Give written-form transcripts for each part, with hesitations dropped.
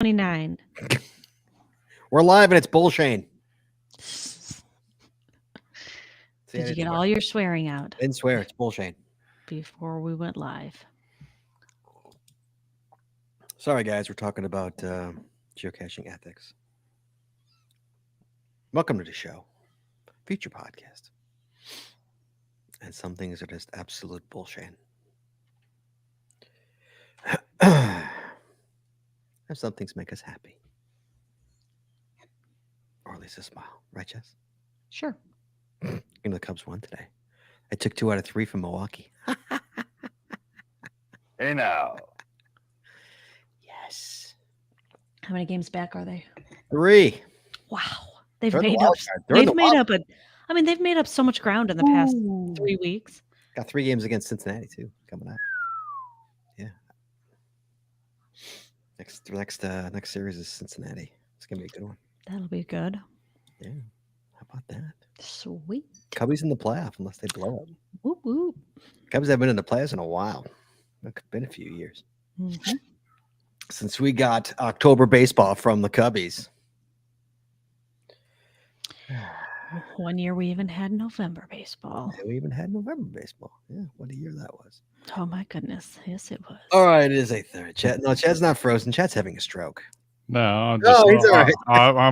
29. We're live and it's bullshane. Did you get all your swearing out Didn't swear. It's bullshane. before we went live? Sorry, guys. We're talking about geocaching ethics. Welcome to the show. Future podcast. And some things are just absolute bullshane. And some things make us happy. Or at least a smile. Right, Jess? Sure. The Cubs won today. I took 2 out of 3 from Milwaukee. Hey now. Yes. How many games back are they? 3. Wow. They've They're the made up. wild card. They're in They've the made wild up a. I mean, they've made up so much ground in the past 3 weeks. Got 3 games against Cincinnati too coming up. Yeah. Next series is Cincinnati. It's gonna be a good one. That'll be good. Yeah. How about that? Sweet. Cubbies in the playoff unless they blow it. Whoop whoop. Cubs haven't been in the playoffs in a while. It's been a few years since we got October baseball from the Cubbies. 1 year we even had November baseball. Yeah, we even had November baseball. Yeah, what a year that was. Oh my goodness. Yes, it was. All right, it is 8:30. Chad, no, Chad's not frozen. Chad's having a stroke. No, I'm No, just he's all right.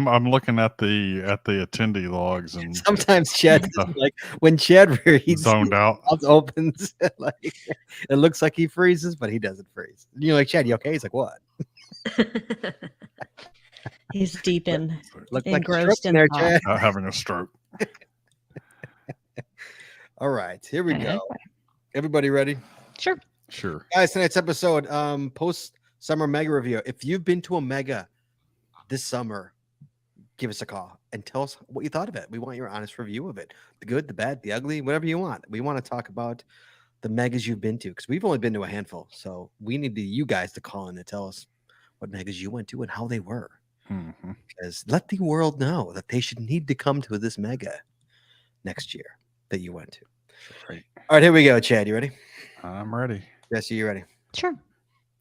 I'm looking at the attendee logs and Sometimes Chad like when Chad reads zoned out. mouth opens, like it looks like he freezes, but he doesn't freeze. And you're like, Chad, you okay? He's like, what? He's deep in Look like engrossed in there, thought. Chad. Not having a stroke. All right, here we Okay. go. Everybody ready? Sure. Sure. Guys, tonight's episode, post summer mega review. If you've been to a mega this summer, give us a call and tell us what you thought of it. We want your honest review of it. The good, the bad, the ugly, whatever you want. We want to talk about the megas you've been to because we've only been to a handful. So we need you guys to call in and tell us what megas you went to and how they were. Mm-hmm. Because let the world know that they should need to come to this mega next year that you went to. Right. All right, here we go. Chad, you ready? I'm ready. Yes, you ready? Sure.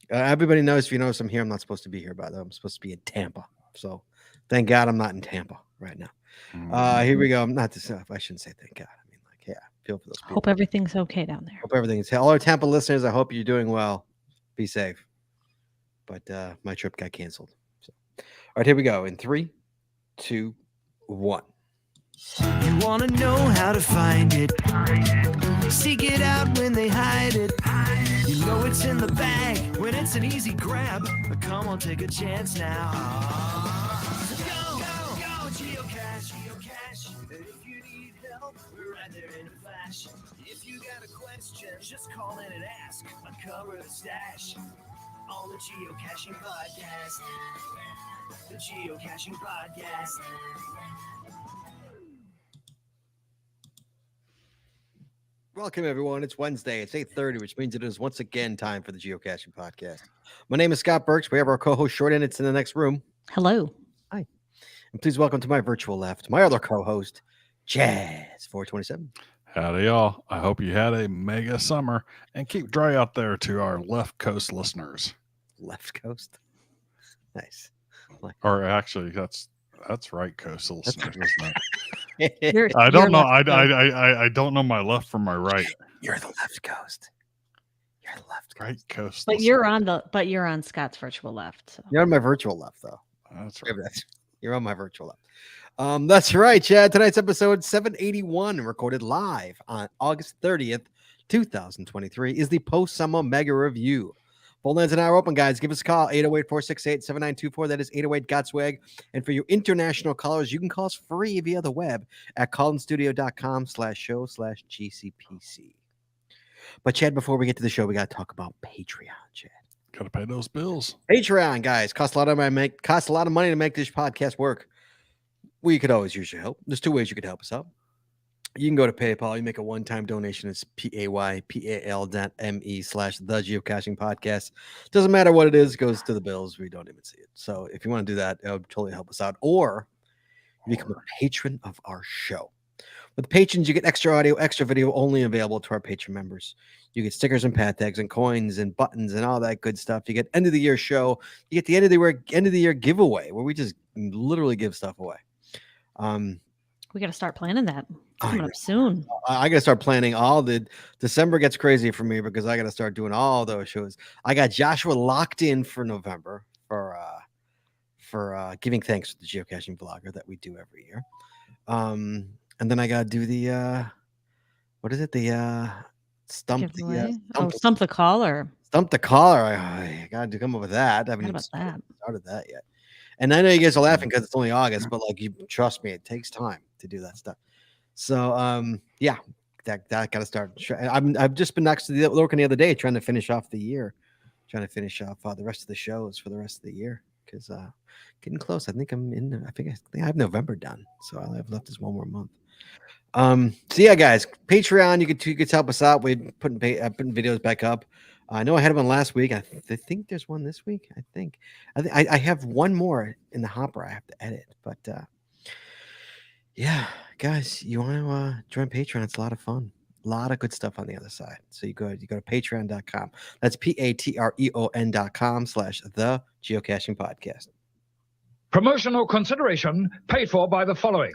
Everybody knows if you notice I'm here, I'm not supposed to be here, by the way. I'm supposed to be in Tampa. So thank God I'm not in Tampa right now. Here we go. I'm not this. I shouldn't say thank God. I mean, like, yeah, feel for those people. Hope everything's okay down there. Hope everything is. All our Tampa listeners, I hope you're doing well. Be safe. But my trip got canceled. So, all right, here we go. In 3, 2, 1. You want to know how to find it. Seek it out when they hide it. You know it's in the bag when it's an easy grab. But come on, take a chance now. Go, go, go, geocache, geocache. If you need help, we're right there in a flash. If you got a question, just call in and ask. Uncover the stash on the Geocaching Podcast. The Geocaching Podcast. Welcome, everyone. It's Wednesday. It's 8:30, which means it is once again time for the Geocaching Podcast. My name is Scott Burks. We have our co-host Short It's in the next room. Hello. Hi. And please welcome to my virtual left, my other co-host, Jazz 427. Howdy, y'all. I hope you had a mega summer and keep dry out there to our left coast listeners. Left coast. Nice. Or actually, that's right coast listeners, isn't it? You're- I don't you're know. left coast. I don't know my left from my right. You're the left coast. You're the left coast. Right coast. But you're on Scott's virtual left. So. You're on my virtual left, though. That's right. You're on my virtual left. That's right, Chad. Tonight's episode 781, recorded live on August 30th, 2023, is the post-summer mega review. Phone lines are now open, guys. Give us a call, 808-468-7924. That is 808-GOT-SWAG. And for you international callers, you can call us free via the web at callinstudio.com/show/GCPC. But, Chad, before we get to the show, we got to talk about Patreon, Chad. Got to pay those bills. Patreon, guys, costs a lot of money to make this podcast work. We could always use your help. There's 2 ways you could help us out. You can go to PayPal. You make a one-time donation. It's paypal.me/the geocaching podcast. Doesn't matter what it is. It goes to the bills. We don't even see it. So if you want to do that, it would totally help us out. Or you become a patron of our show. With patrons, you get extra audio, extra video only available to our patron members. You get stickers and pad tags and coins and buttons and all that good stuff. You get end of the year show. You get the end of the year giveaway where we just literally give stuff away. We got to start planning that. It's I coming know. up soon. I got to start planning all the December gets crazy for me because I got to start doing all those shows. I got Joshua locked in for November for giving thanks to the geocaching vlogger that we do every year. And then I got to do the what is it? The stump Giveaway. stump, Stump the caller. stump the caller. I got to come up with that. I haven't Forgot even about that. started that yet. And I know you guys are laughing because it's only August, but like you trust me, it takes time to do that stuff. So yeah, that got to start. I've just been next to the Lorcan the other day trying to finish off the year, trying to finish off the rest of the shows for the rest of the year because getting close. I think I have November done, so all I have left is one more month. So yeah, guys, Patreon, you could help us out. We're putting videos back up. I know I had one last week. I think there's one this week. I have one more in the hopper I have to edit, but yeah, guys, you want to join Patreon? It's a lot of fun. A lot of good stuff on the other side. So you go to patreon.com. That's patreon.com/the geocaching podcast. Promotional consideration paid for by the following.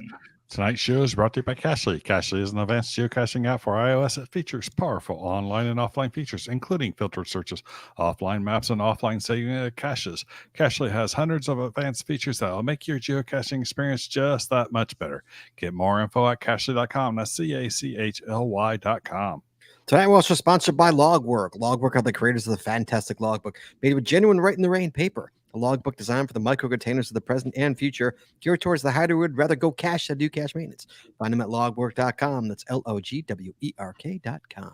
Tonight's show is brought to you by Cachly. Cachly is an advanced geocaching app for iOS that features powerful online and offline features, including filtered searches, offline maps, and offline saving of caches. Cachly has hundreds of advanced features that will make your geocaching experience just that much better. Get more info at cachly.com. That's CACHLY.com. Tonight, we're also sponsored by Logwork. Logwork are the creators of the fantastic logbook, made with genuine Write in the Rain paper. A logbook designed for the micro containers of the present and future, geared towards the hider who would rather go cache than do cache maintenance. Find them at logwork.com. That's LOGWERK.com.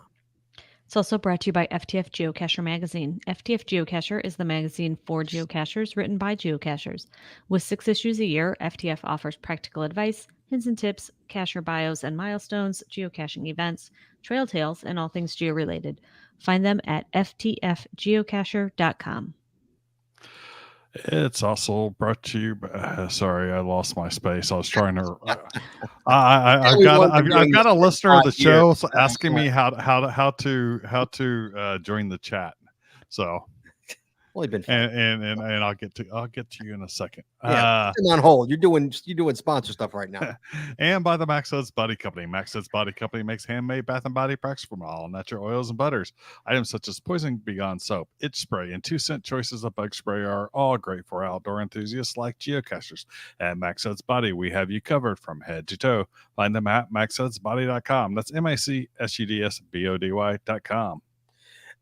It's also brought to you by FTF Geocacher Magazine. FTF Geocacher is the magazine for geocachers written by geocachers. With 6 issues a year, FTF offers practical advice, hints and tips, cacher bios and milestones, geocaching events, trail tales, and all things geo-related. Find them at ftfgeocacher.com. It's also brought to you by, sorry, I lost my space. I was trying to. I've got a listener of the show asking me how to join the chat. So, only been and I'll get to you in a second. Yeah, on hold. You're doing sponsor stuff right now. And by the Max Suds Body Company. Max Suds Body Company makes handmade bath and body products from all natural oils and butters. Items such as Poison Beyond soap, itch spray, and 2-cent choices of bug spray are all great for outdoor enthusiasts like geocachers. At Max Suds Body, we have you covered from head to toe. Find them at maxsudsbody.com. That's MACSUDSBODY.com.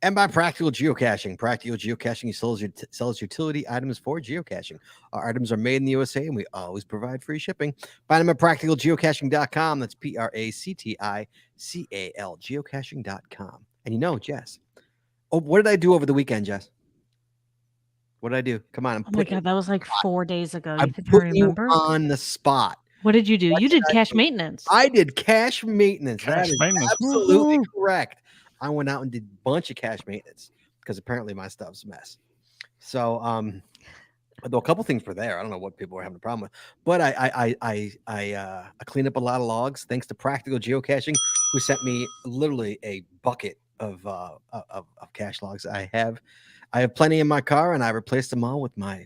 And by Practical Geocaching. Practical Geocaching sells utility items for geocaching. Our items are made in the USA, and we always provide free shipping. Find them at practicalgeocaching.com. That's PRACTICAL, geocaching.com. And you know, Jess, what did I do over the weekend, Jess? What did I do? Come on. Oh my God, that was like 4 days ago. I You can put remember? you on the spot. What did you do? You did cache maintenance. I did cache maintenance. Cache That is maintenance. absolutely Woohoo. correct. I went out and did a bunch of cache maintenance because apparently my stuff's a mess. So, though a couple things were there. I don't know what people were having a problem with, but I cleaned up a lot of logs thanks to Practical Geocaching, who sent me literally a bucket of cache logs. I have plenty in my car, and I replaced them all with my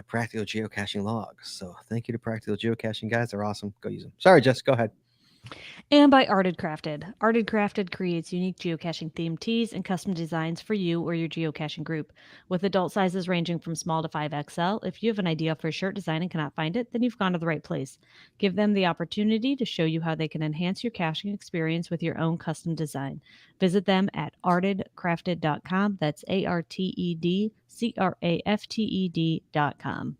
Practical Geocaching logs. So thank you to Practical Geocaching, guys. They're awesome. Go use them. Sorry, Jess, go ahead. And by Arted Crafted. Arted Crafted creates unique geocaching themed tees and custom designs for you or your geocaching group. With adult sizes ranging from small to 5XL, if you have an idea for a shirt design and cannot find it, then you've gone to the right place. Give them the opportunity to show you how they can enhance your caching experience with your own custom design. Visit them at artedcrafted.com. That's ARTEDCRAFTED.com.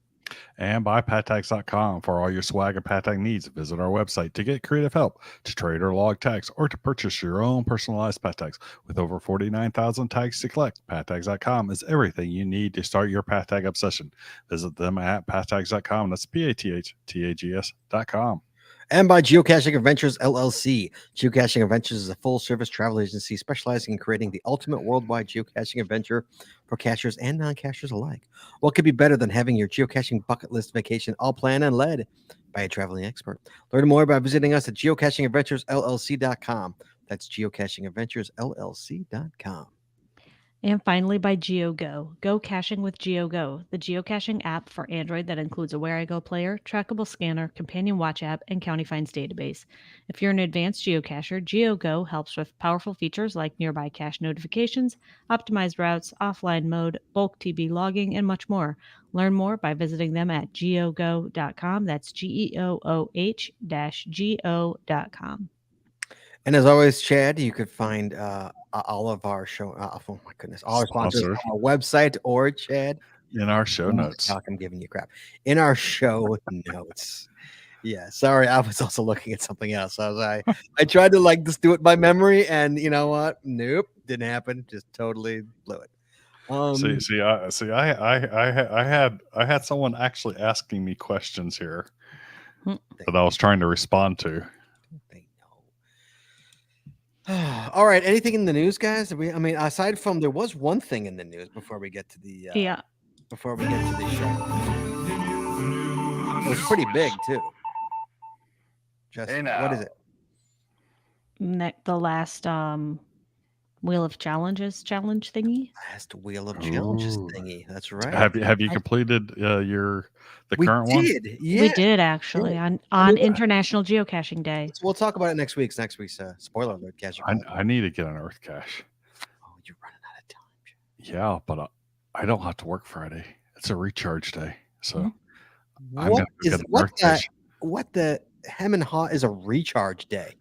And by pattags.com for all your swag and pattag needs. Visit our website to get creative help, to trade or log tags, or to purchase your own personalized pattags. With over 49,000 tags to collect, pattags.com is everything you need to start your pattag obsession. Visit them at pattags.com. That's PATHTAGS.com. And by Geocaching Adventures LLC. Geocaching Adventures is a full-service travel agency specializing in creating the ultimate worldwide geocaching adventure for cachers and non-cachers alike. What could be better than having your geocaching bucket list vacation all planned and led by a traveling expert. Learn more by visiting us at geocachingadventuresllc.com. That's geocachingadventuresllc.com. And finally, by GeoGo. Go caching with GeoGo, the geocaching app for Android that includes a Where I Go player, trackable scanner, companion watch app, and County Finds database. If you're an advanced geocacher, GeoGo helps with powerful features like nearby cache notifications, optimized routes, offline mode, bulk TB logging, and much more. Learn more by visiting them at geogo.com. That's GEOOH-GO.com. And as always, Chad, you could find all of our show. Oh my goodness, all our sponsors Sponsors. on our website or Chad. In our show notes. Talk, I'm giving you crap. In our show notes. Yeah, sorry, I was also looking at something else. I tried to like just do it by memory, and you know what? Nope, didn't happen. Just totally blew it. I had someone actually asking me questions here Hmm. that I was trying to respond to. They know. All right. Anything in the news, guys? I mean, aside from there was one thing in the news before we get to the before we get to the show. It was pretty big too. Just Hey, what is now. it? The last Wheel of Challenges challenge thingy. Last Wheel of Challenges Ooh. thingy. That's right. Have you I- completed the we current one? did. Yeah. We did actually Yeah. on International Geocaching Day. So we'll talk about it next week's spoiler alert. Cache. I need to get an Earth cache. Oh, you're running out of time. Yeah, but I don't have to work Friday. It's a recharge day, so I'm What gonna is get an what Earth the cache. what the hem and haw is a recharge day?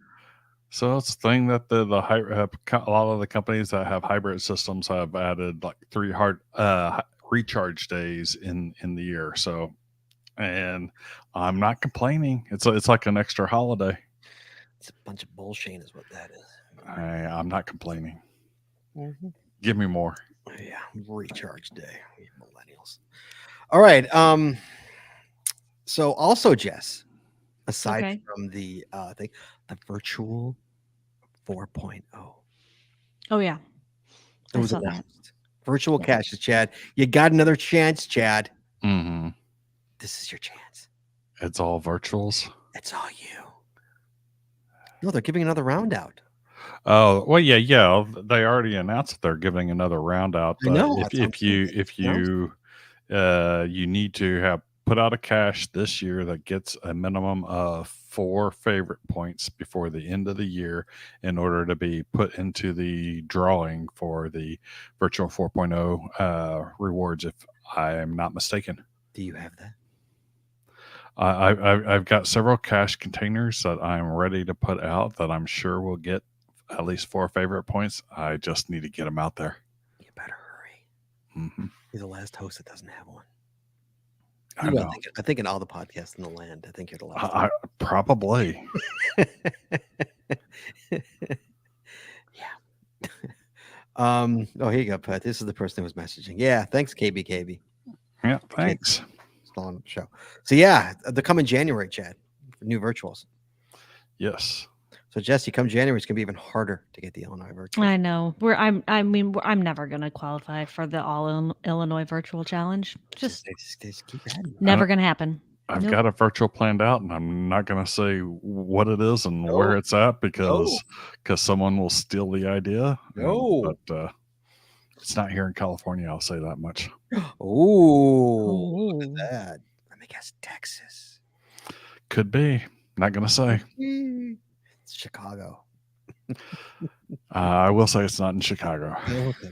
So it's a thing that a lot of the companies that have hybrid systems have added like 3 hard recharge days in the year. So, and I'm not complaining. It's like an extra holiday. It's a bunch of bullshit, is what that is. I'm not complaining. Mhm. Give me more. Yeah, recharge day. You millennials. All right. So also, Jess, aside Okay. from the thing, the virtual 4.0. Oh yeah. It I was saw that. announced. Virtual Yeah. caches, Chad. You got another chance, Chad. Mm-hmm. This is your chance. It's all virtuals. It's all you. No, they're giving another round out. Oh well, yeah. They already announced that they're giving another round out. I know, that's what I'm If you you need to have put out a cache this year that gets a minimum of 4 favorite points before the end of the year in order to be put into the drawing for the virtual 4.0 rewards, if I am not mistaken. Do you have that? I've got several cache containers that I'm ready to put out that I'm sure will get at least 4 favorite points. I just need to get them out there. You better hurry. Mm-hmm. You're the last host that doesn't have one. I know. I think in all the podcasts in the land, I think you're the last. Probably. Yeah. Oh, here you go, Pat. This is the person who was messaging. Yeah, thanks, KB. Yeah, thanks. Still on the show. So yeah, they're coming January, Chad, for new virtuals. Yes. So Jesse, come January, it's gonna be even harder to get the Illinois virtual. I know. I'm never gonna qualify for the All Illinois Virtual Challenge. Just Just keep adding. never gonna happen. I've Nope. got a virtual planned out, and I'm not going to say what it is and No. where it's at because someone will steal the idea. No. But it's not here in California. I'll say that much. Ooh, look at Ooh. that. Let me guess, Texas. Could be. Not going to say. It's Chicago. I will say it's not in Chicago. Okay.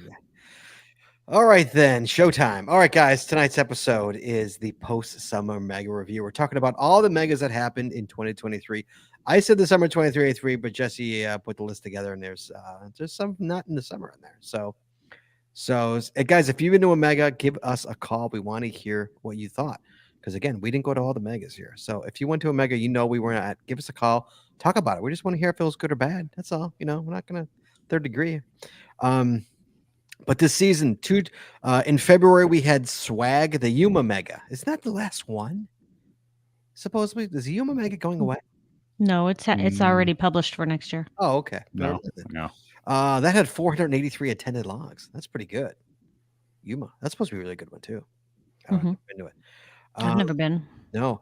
All right, then. Showtime. All right, guys. Tonight's episode is the post-summer mega review. We're talking about all the megas that happened in 2023. I said the summer 23 but Jesse put the list together, and there's some not in the summer in there. So guys, if you've been to a mega, give us a call. We want to hear what you thought. Because again, we didn't go to all the megas here. So if you went to a mega, we weren't at, give us a call. Talk about it. We just want to hear if it was good or bad. That's all. We're not going to third degree. But this season, in February, we had Swag, the Yuma Mega. Isn't that the last one? Supposedly, is the Yuma Mega going away? No, it's already published for next year. Oh, okay. No. That had 483 attended logs. That's pretty good. Yuma. That's supposed to be a really good one too. I don't know if I've been to it. I've never been. No.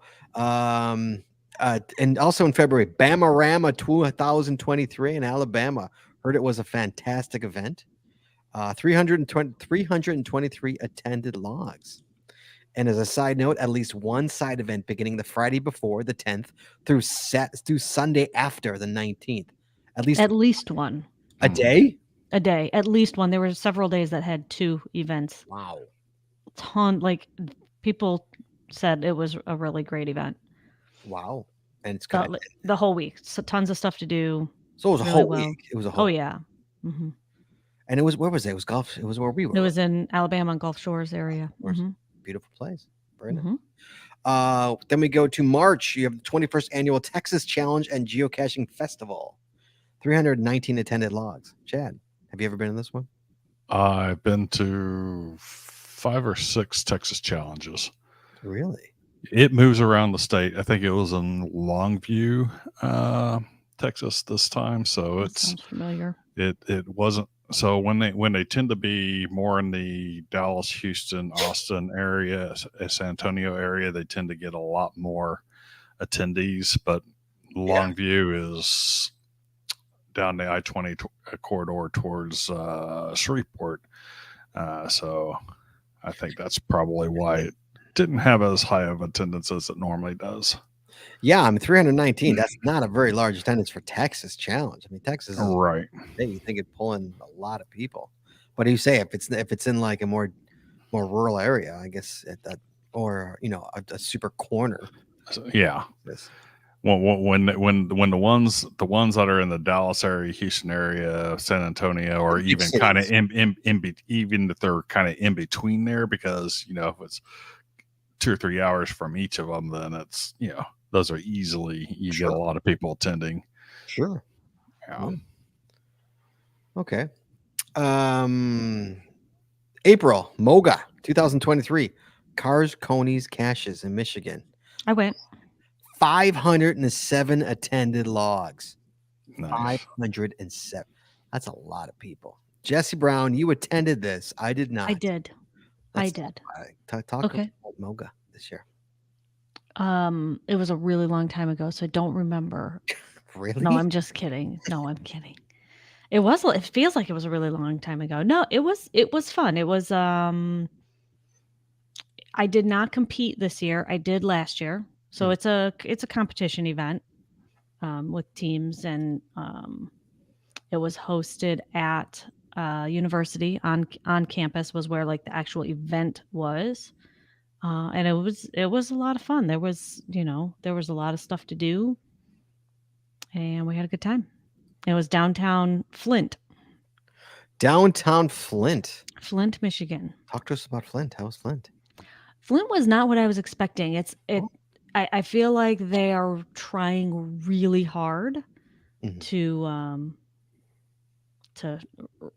And also in February, Bamarama 2023 in Alabama. Heard it was a fantastic event. 323 attended logs. And as a side note, at least one side event beginning the Friday before the 10th through Sunday after the 19th. At least one a day. a day, at least one. There were several days that had 2 events. Wow. People said it was a really great event. Wow. And it's kind of The whole week. So tons of stuff to do. So it was a really whole well. week. It was a whole Oh yeah. Mm-hmm. And it was where was it? It was golf. It was where we were. It was in Alabama Gulf Shores area. Mm-hmm. Beautiful place. Very nice. Mm-hmm. Then we go to March. You have the 21st annual Texas Challenge and Geocaching Festival. 319 attended logs. Chad, have you ever been in this one? I've been to 5 or 6 Texas challenges. Really? It moves around the state. I think it was in Longview, Texas this time. So That sounds familiar. It wasn't. So when they tend to be more in the Dallas, Houston, Austin area, San Antonio area, they tend to get a lot more attendees. But Longview is down the I-20 corridor towards Shreveport. So I think that's probably why it didn't have as high of attendance as it normally does. Yeah, I mean 319. That's not a very large attendance for Texas Challenge. I mean, Texas is right. You think it pulling a lot of people. What do you say if it's in like a more rural area? I guess at that, or a super corner. Yeah. Yes. When the ones that are in the Dallas area, Houston area, San Antonio, or even kind of even if they're kind of in between there, because if it's 2 or 3 hours from each of them, then it's those are easily you get a lot of people attending. Sure. Yeah. Okay. April, Moga 2023, Cars, Conies, Caches in Michigan. I went. 507 attended logs. Nice. 507. That's a lot of people. Jesse Brown, you attended this. I did not. I did. Talk about Moga this year. It was a really long time ago, so I don't remember. Really? No, I'm just kidding. No, I'm kidding. It feels like it was a really long time ago. No, it was fun. It was I did not compete this year. I did last year. So it's a competition event with teams, and it was hosted at university on campus was where like the actual event was. And it was a lot of fun. There was a lot of stuff to do, and we had a good time. It was downtown Flint. Downtown Flint, Michigan. Talk to us about Flint. How was Flint? Flint was not what I was expecting. I feel like they are trying really hard to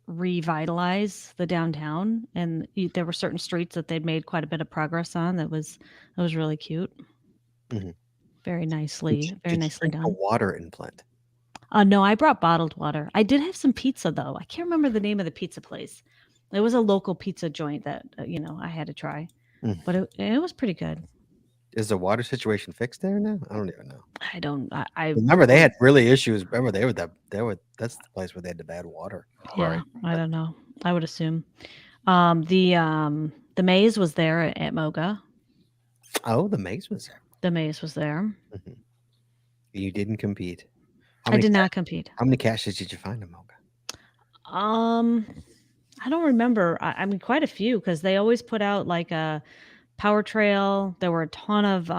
revitalize the downtown, and there were certain streets that they'd made quite a bit of progress on. That was really cute. Very nicely done. Water in Flint. No, I brought bottled water. I did have some pizza though. I can't remember the name of the pizza place. It was a local pizza joint that I had to try, but it was pretty good. Is the water situation fixed there now? I don't even know. I remember they had really issues. Remember that's the place where they had the bad water. Yeah, right. I don't know. I would assume. The maze was there at Moga. Oh, the maze was there. The maze was there. You didn't compete. I did not compete. How many caches did you find in Moga? I don't remember. I mean, quite a few, because they always put out like a power trail. There were a ton of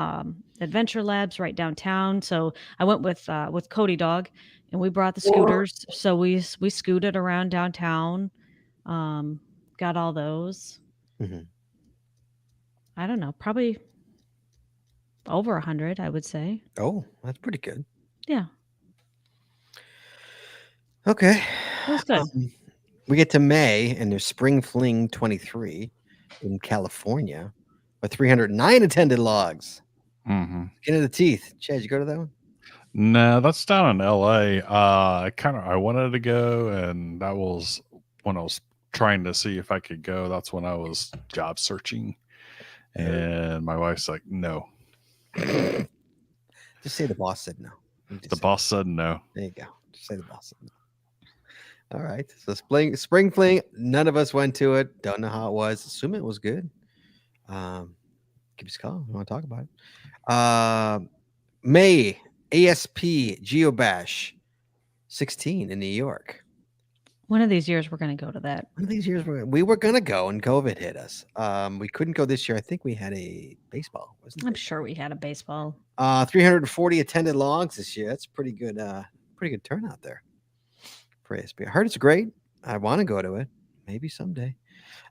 adventure labs right downtown. So I went with Cody Dog, and we brought the scooters. So we scooted around downtown, got all those. I don't know, probably over 100, I would say. Oh, that's pretty good. Yeah. Okay. That was good. We get to May, and there's Spring Fling 23 in California with 309 attended logs. Skin of the teeth. Chad, you go to that one? No, that's down in LA. I wanted to go, and that was when I was trying to see if I could go. That's when I was job searching, and my wife's like, "No." Did Just say the boss said no. You just The say- boss said no. There you go. Just say the boss said no. All right. So spring fling. None of us went to it. Don't know how it was. Assume it was good. Give us a call. We want to talk about it. May ASP Geobash 16 in New York. One of these years we're going to go to that. One of these years we were gonna go and COVID hit us. We couldn't go this year. I think we had a baseball, wasn't I'm it? sure we had a baseball. 340 attended logs this year. That's pretty good turnout there for ASP. I heard it's great. I want to go to it. Maybe someday.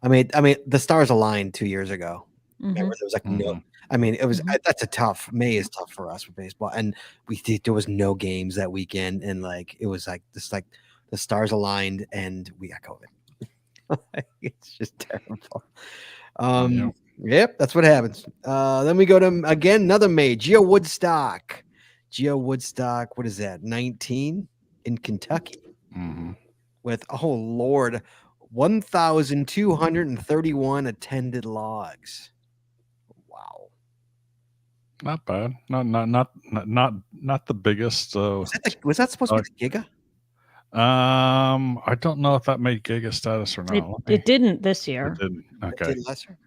I mean, the stars aligned 2 years ago. Mhm. Remember, there was like no. Mhm. I mean, it was Mhm. that's a tough. May is tough for us with baseball, and there was no games that weekend, and like it was like this, like the stars aligned, and we got COVID. It's just terrible. Yeah. Yep, that's what happens. Then we go to again another May Geo Woodstock. What is that? 19 in Kentucky hmm with oh Lord, 1,231 attended logs. Wow. Not bad. Not the biggest. Was that supposed to be the Giga? I don't know if that made Giga status or not. It didn't this It year. didn't. It Okay. did last year?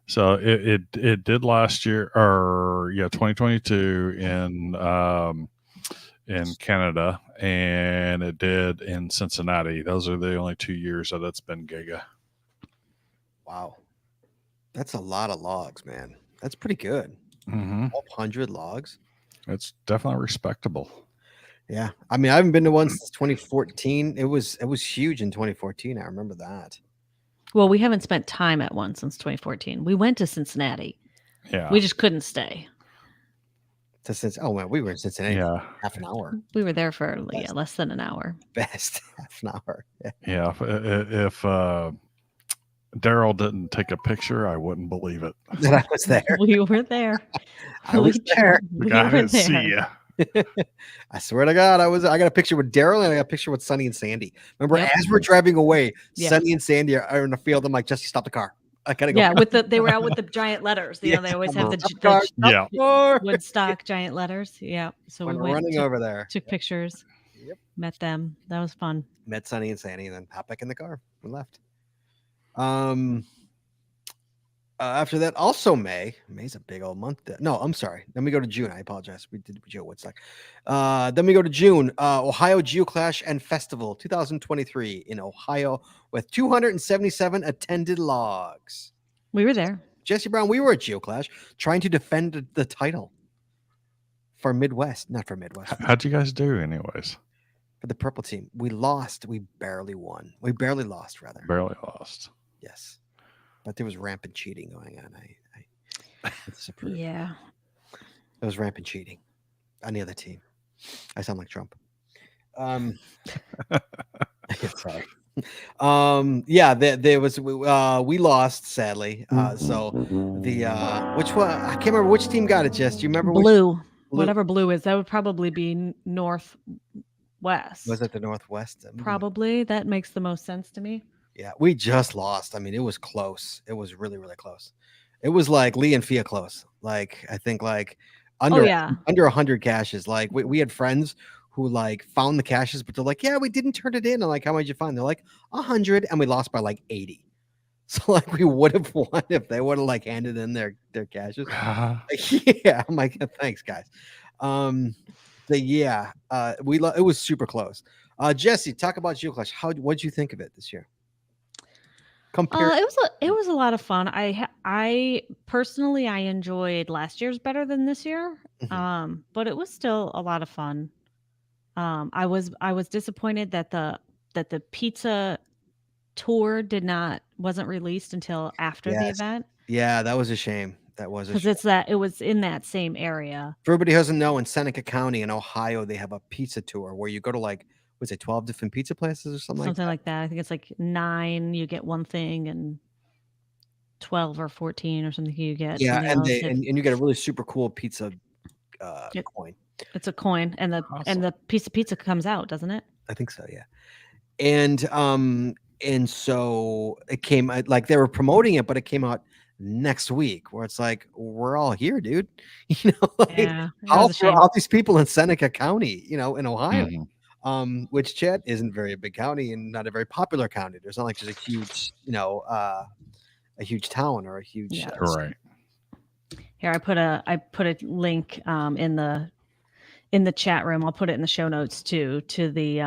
So it did last year, or 2022 in Canada, and it did in Cincinnati. Those are the only 2 years that it's been Giga. Wow. That's a lot of logs, man. That's pretty good. Mm-hmm. 100 logs. It's definitely respectable. Yeah. I mean, I haven't been to one since 2014. It was huge in 2014. I remember that. Well, we haven't spent time at one since 2014. We went to Cincinnati. Yeah. We just couldn't stay. Oh man, we were in Cincinnati for Yeah. half an hour. We were there for less than an hour. Best half an hour. Yeah. Yeah. If Daryl didn't take a picture, I wouldn't believe it. That I was there. We were there. I was there. The guy didn't see you. I swear to God, I got a picture with Daryl and I got a picture with Sonny and Sandy. Remember, Yep. as we're driving away, Yeah. Sonny and Sandy are in the field. I'm like, Jesse, stop the car. I gotta go. Yeah, they were out with the giant letters. You know, they always have the car. Yeah. Woodstock giant letters. Yeah. So When we we're went, running over there. took pictures, Yep. met them. That was fun. Met Sonny and Sandy, and then hopped back in the car. We left. After that, also May's a big old month. No, I'm sorry. Then we go to June. I apologize. We did Joe Woodstock. Then we go to June. Ohio Geoclash and Festival 2023 in Ohio with 277 attended logs. We were there. Jesse Brown, we were at Geoclash trying to defend the title for Midwest, not for Midwest, How'd you guys do, anyways? for the purple team. We lost. We barely won. We barely lost, rather. Barely lost. Yes. But there was rampant cheating going on. I disapprove. Yeah. There was rampant cheating on the other team. I sound like Trump. Sorry. Yeah, there was we lost, sadly. So the which one? I can't remember which team got it, Jess. Do you remember which Blue. Whatever blue is, that would probably be northwest. was it? The Northwest? Probably. That makes the most sense to me. Yeah, we just lost. I mean, it was close. It was really, really close. It was like Lee and Fia close. Like I think like under yeah. under 100 caches. Like we had friends who like found the caches, but they're like, yeah, we didn't turn it in. I'm like, how much you find? They're like 100, and we lost by like 80. So like we would have won if they would have like handed in their caches. Yeah, I'm like, thanks, guys. Yeah, it was super close. Jesse, talk about Geoclash. What'd you think of it this year? It was a lot of fun. I personally I enjoyed last year's better than this year. Mhm. But it was still a lot of fun. I was disappointed that the pizza tour wasn't released until after the Yes. event, Yeah, that was a shame. That was a because shame. it was in that same area. For everybody who doesn't know, in Seneca County in Ohio, they have a pizza tour where you go to like, what's it, 12 different pizza places or something like Something like that. I think it's like 9 you get one thing, and 12 or 14 or something you get Yeah, something and else. and you get a really super cool pizza Yep. coin. It's a coin, and Awesome. the piece of pizza comes out, doesn't it? I think so, yeah. And so it came like they were promoting it, but it came out next week, where it's like we're all here, dude. You know, like Yeah, that all was a shame. all these people in Seneca County, you know, in Ohio. Mhm. Which Chet isn't very a big county and not a very popular county. There's not like just a huge, you know, a huge town or a huge Yeah. Right. Here, I put a link in the chat room. I'll put it in the show notes too to the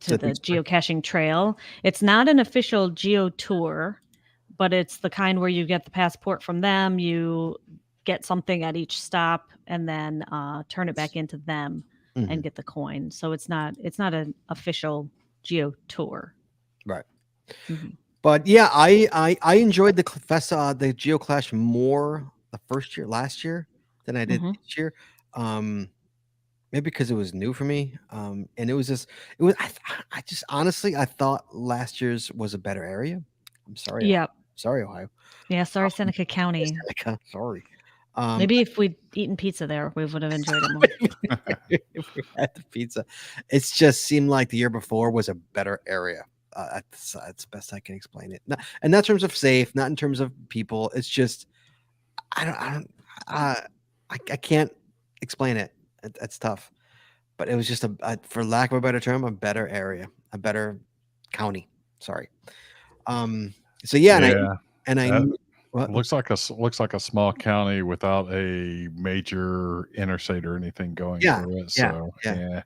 So geocaching trail. It's not an official geo tour, but it's the kind where you get the passport from them, you get something at each stop, and then turn it back into them Mhm. and get the coin. So it's not an official geo tour. Right. Mhm. But yeah, I enjoyed the the Geoclash more the last year than I did Mhm. this year. Maybe because it was new for me. And it was just it was I just honestly I thought last year's was a better area. I'm sorry, Yep. sorry, Ohio. Yeah. Sorry, Seneca County. Seneca, sorry. Um, Maybe if we'd eaten pizza there, we would have enjoyed it more. if we had the pizza, it just seemed like the year before was a better area. That's the best I can explain it. And not in terms of safe, not in terms of people. It's just I don't, I can't explain it. It's tough, but it was just for lack of a better term, a better area, a better county. Sorry. So yeah, Yeah. and I That what? looks like a small county without a major interstate or anything going Yeah, through it. yeah, So yeah. yeah,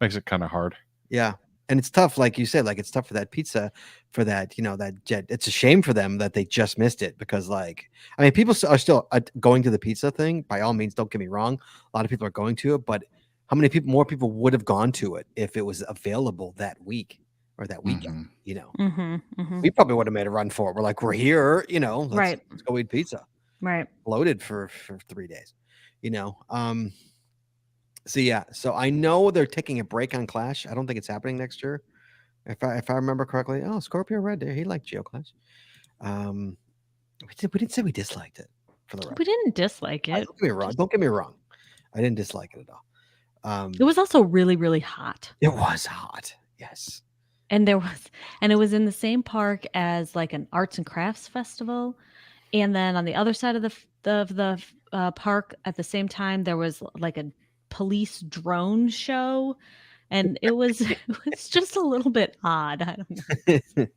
makes it kind of hard. Yeah. And it's tough, like you said, like it's tough for that pizza, for that, you know, that jet. It's a shame for them that they just missed it because, like, I mean, people are still going to the pizza thing. By all means, don't get me wrong. A lot of people are going to it, but how many more people would have gone to it if it was available that week or that weekend? Mhm. You know, Mhm. Mhm. we probably would have made a run for it. We're like, we're here, you know, Right. let's go eat pizza. Right. Loaded for 3 days, you know. So yeah, so I know they're taking a break on Clash. I don't think it's happening next year. If I remember correctly. Oh, Scorpio Red there. He liked GeoClash. We didn't say we disliked it for the record. We didn't dislike it. Don't get me wrong. Don't get me wrong. I didn't dislike it at all. It was also really, really hot. It was hot. Yes. And it was in the same park as like an arts and crafts festival. And then on the other side of the park at the same time, there was like a police drone show. And it was it was just a little bit odd. I don't know. That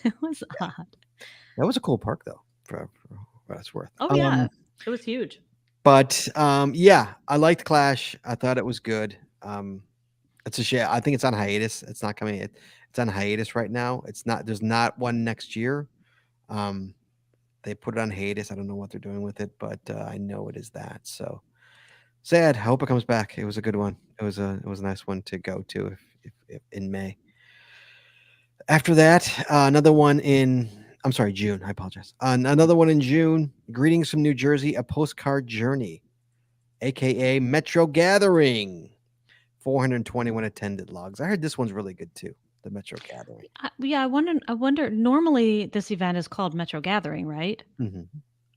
It was odd. was a cool park though, for what it's worth. Oh yeah. It was huge. But yeah, I liked Clash. I thought it was good. It's a shame. I think it's on hiatus. It's not coming. It's on hiatus right now. It's not. There's not one next year. They put it on hiatus. I don't know what they're doing with it, but I know it is that. So sad. I hope it comes back. It was a good one. It was a nice one to go to if in May. After that, another one in. I'm sorry, June. I apologize. Another one in June. Greetings from New Jersey. A postcard journey, aka Metro Gathering. 421 attended logs. I heard this one's really good too. The Metro Gathering. Yeah, I wonder. Normally, this event is called Metro Gathering, right? Mm-hmm.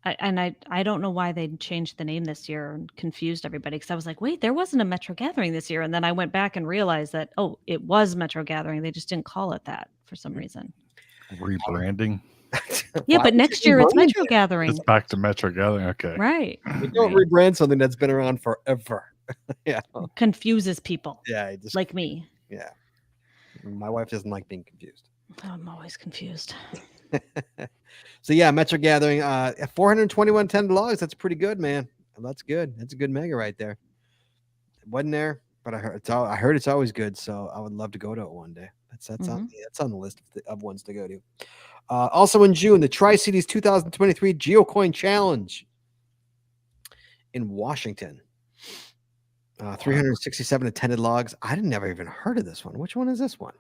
I don't know why they changed the name this year and confused everybody because I was like, wait, there wasn't a Metro Gathering this year, and then I went back and realized that it was Metro Gathering. They just didn't call it that for some reason. Rebranding. Yeah, but next year it's Metro Gathering, It's back to Metro Gathering. Okay. right? You don't Right. rebrand something that's been around forever. Yeah. Confuses people Yeah. Just like me. yeah. My wife doesn't like being confused. I'm always confused. So yeah, Metro Gathering, at 421 attended logs. That's pretty good, man. That's good. That's a good mega right there. It wasn't there, but I heard it's always good. So I would love to go to it one day. That's on the list of ones to go to. Also in June, the Tri-Cities 2023 GeoCoin Challenge in Washington. 367 attended logs. I never even heard of this one. Which one is this one?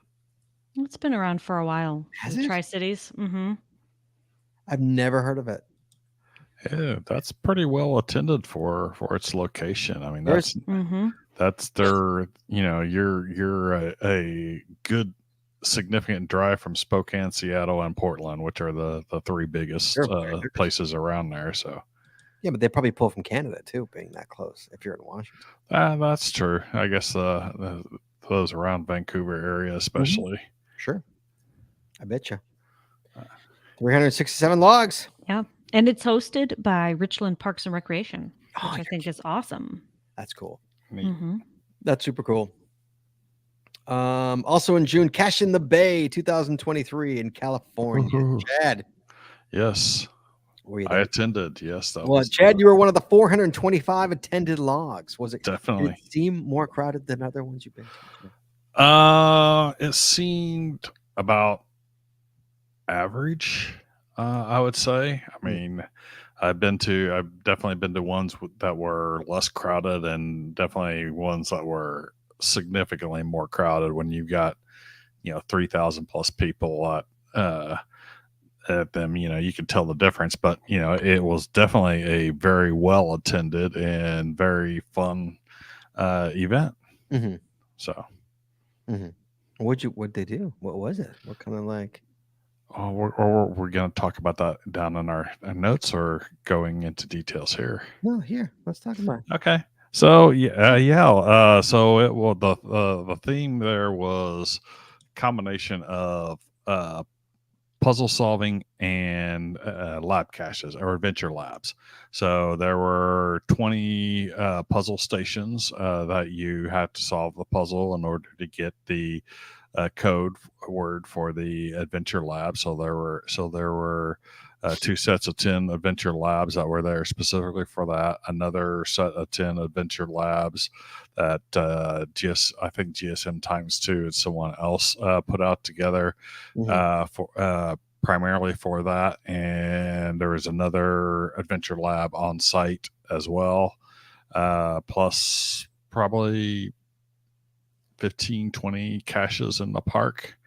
It's been around for a while. Has the it? Tri-Cities. Mm-hmm. I've never heard of it. Yeah, that's pretty well attended for its location. I mean, There's- that's their, you're a good significant drive from Spokane, Seattle, and Portland, which are the three biggest Sure. places around there. So Yeah, but they probably pull from Canada too, being that close. If you're in Washington, that's true. I guess those around Vancouver area, especially. sure. I bet you. 367 logs. Yeah. And it's hosted by Richland Parks and Recreation, Oh, which I think is awesome. that's cool. Neat. That's super cool. Also in June, Cash in the Bay 2023 in California. Woohoo. Chad, Yes, were you I there? attended. Yes, that Well, was Chad, you were one of the 425 attended logs. Was it? Did definitely. it seem more crowded than other ones you've been to? Chad? It seemed about average. I would say. I mean, I've definitely been to ones that were less crowded, and definitely ones that were significantly more crowded. When you got 3,000 plus people at them, you can tell the difference. But it was definitely a very well attended and very fun event. Mm-hmm. So. Mm-hmm. What'd they do? What was it? What kind of like? Oh, we're going to talk about that down in our notes, or going into details here. No, here. Let's talk about it. Okay. So yeah. So the theme there was combination of puzzle solving and lab caches or adventure labs. So there were 20 puzzle stations that you had to solve the puzzle in order to get the code word for the adventure lab. So there were 2 sets of 10 adventure labs that were there specifically for that. Another set of 10 adventure labs that I think GSM times 2 and someone else put out together for primarily for that. And there was another adventure lab on site as well, plus probably 15, 20 caches in the park,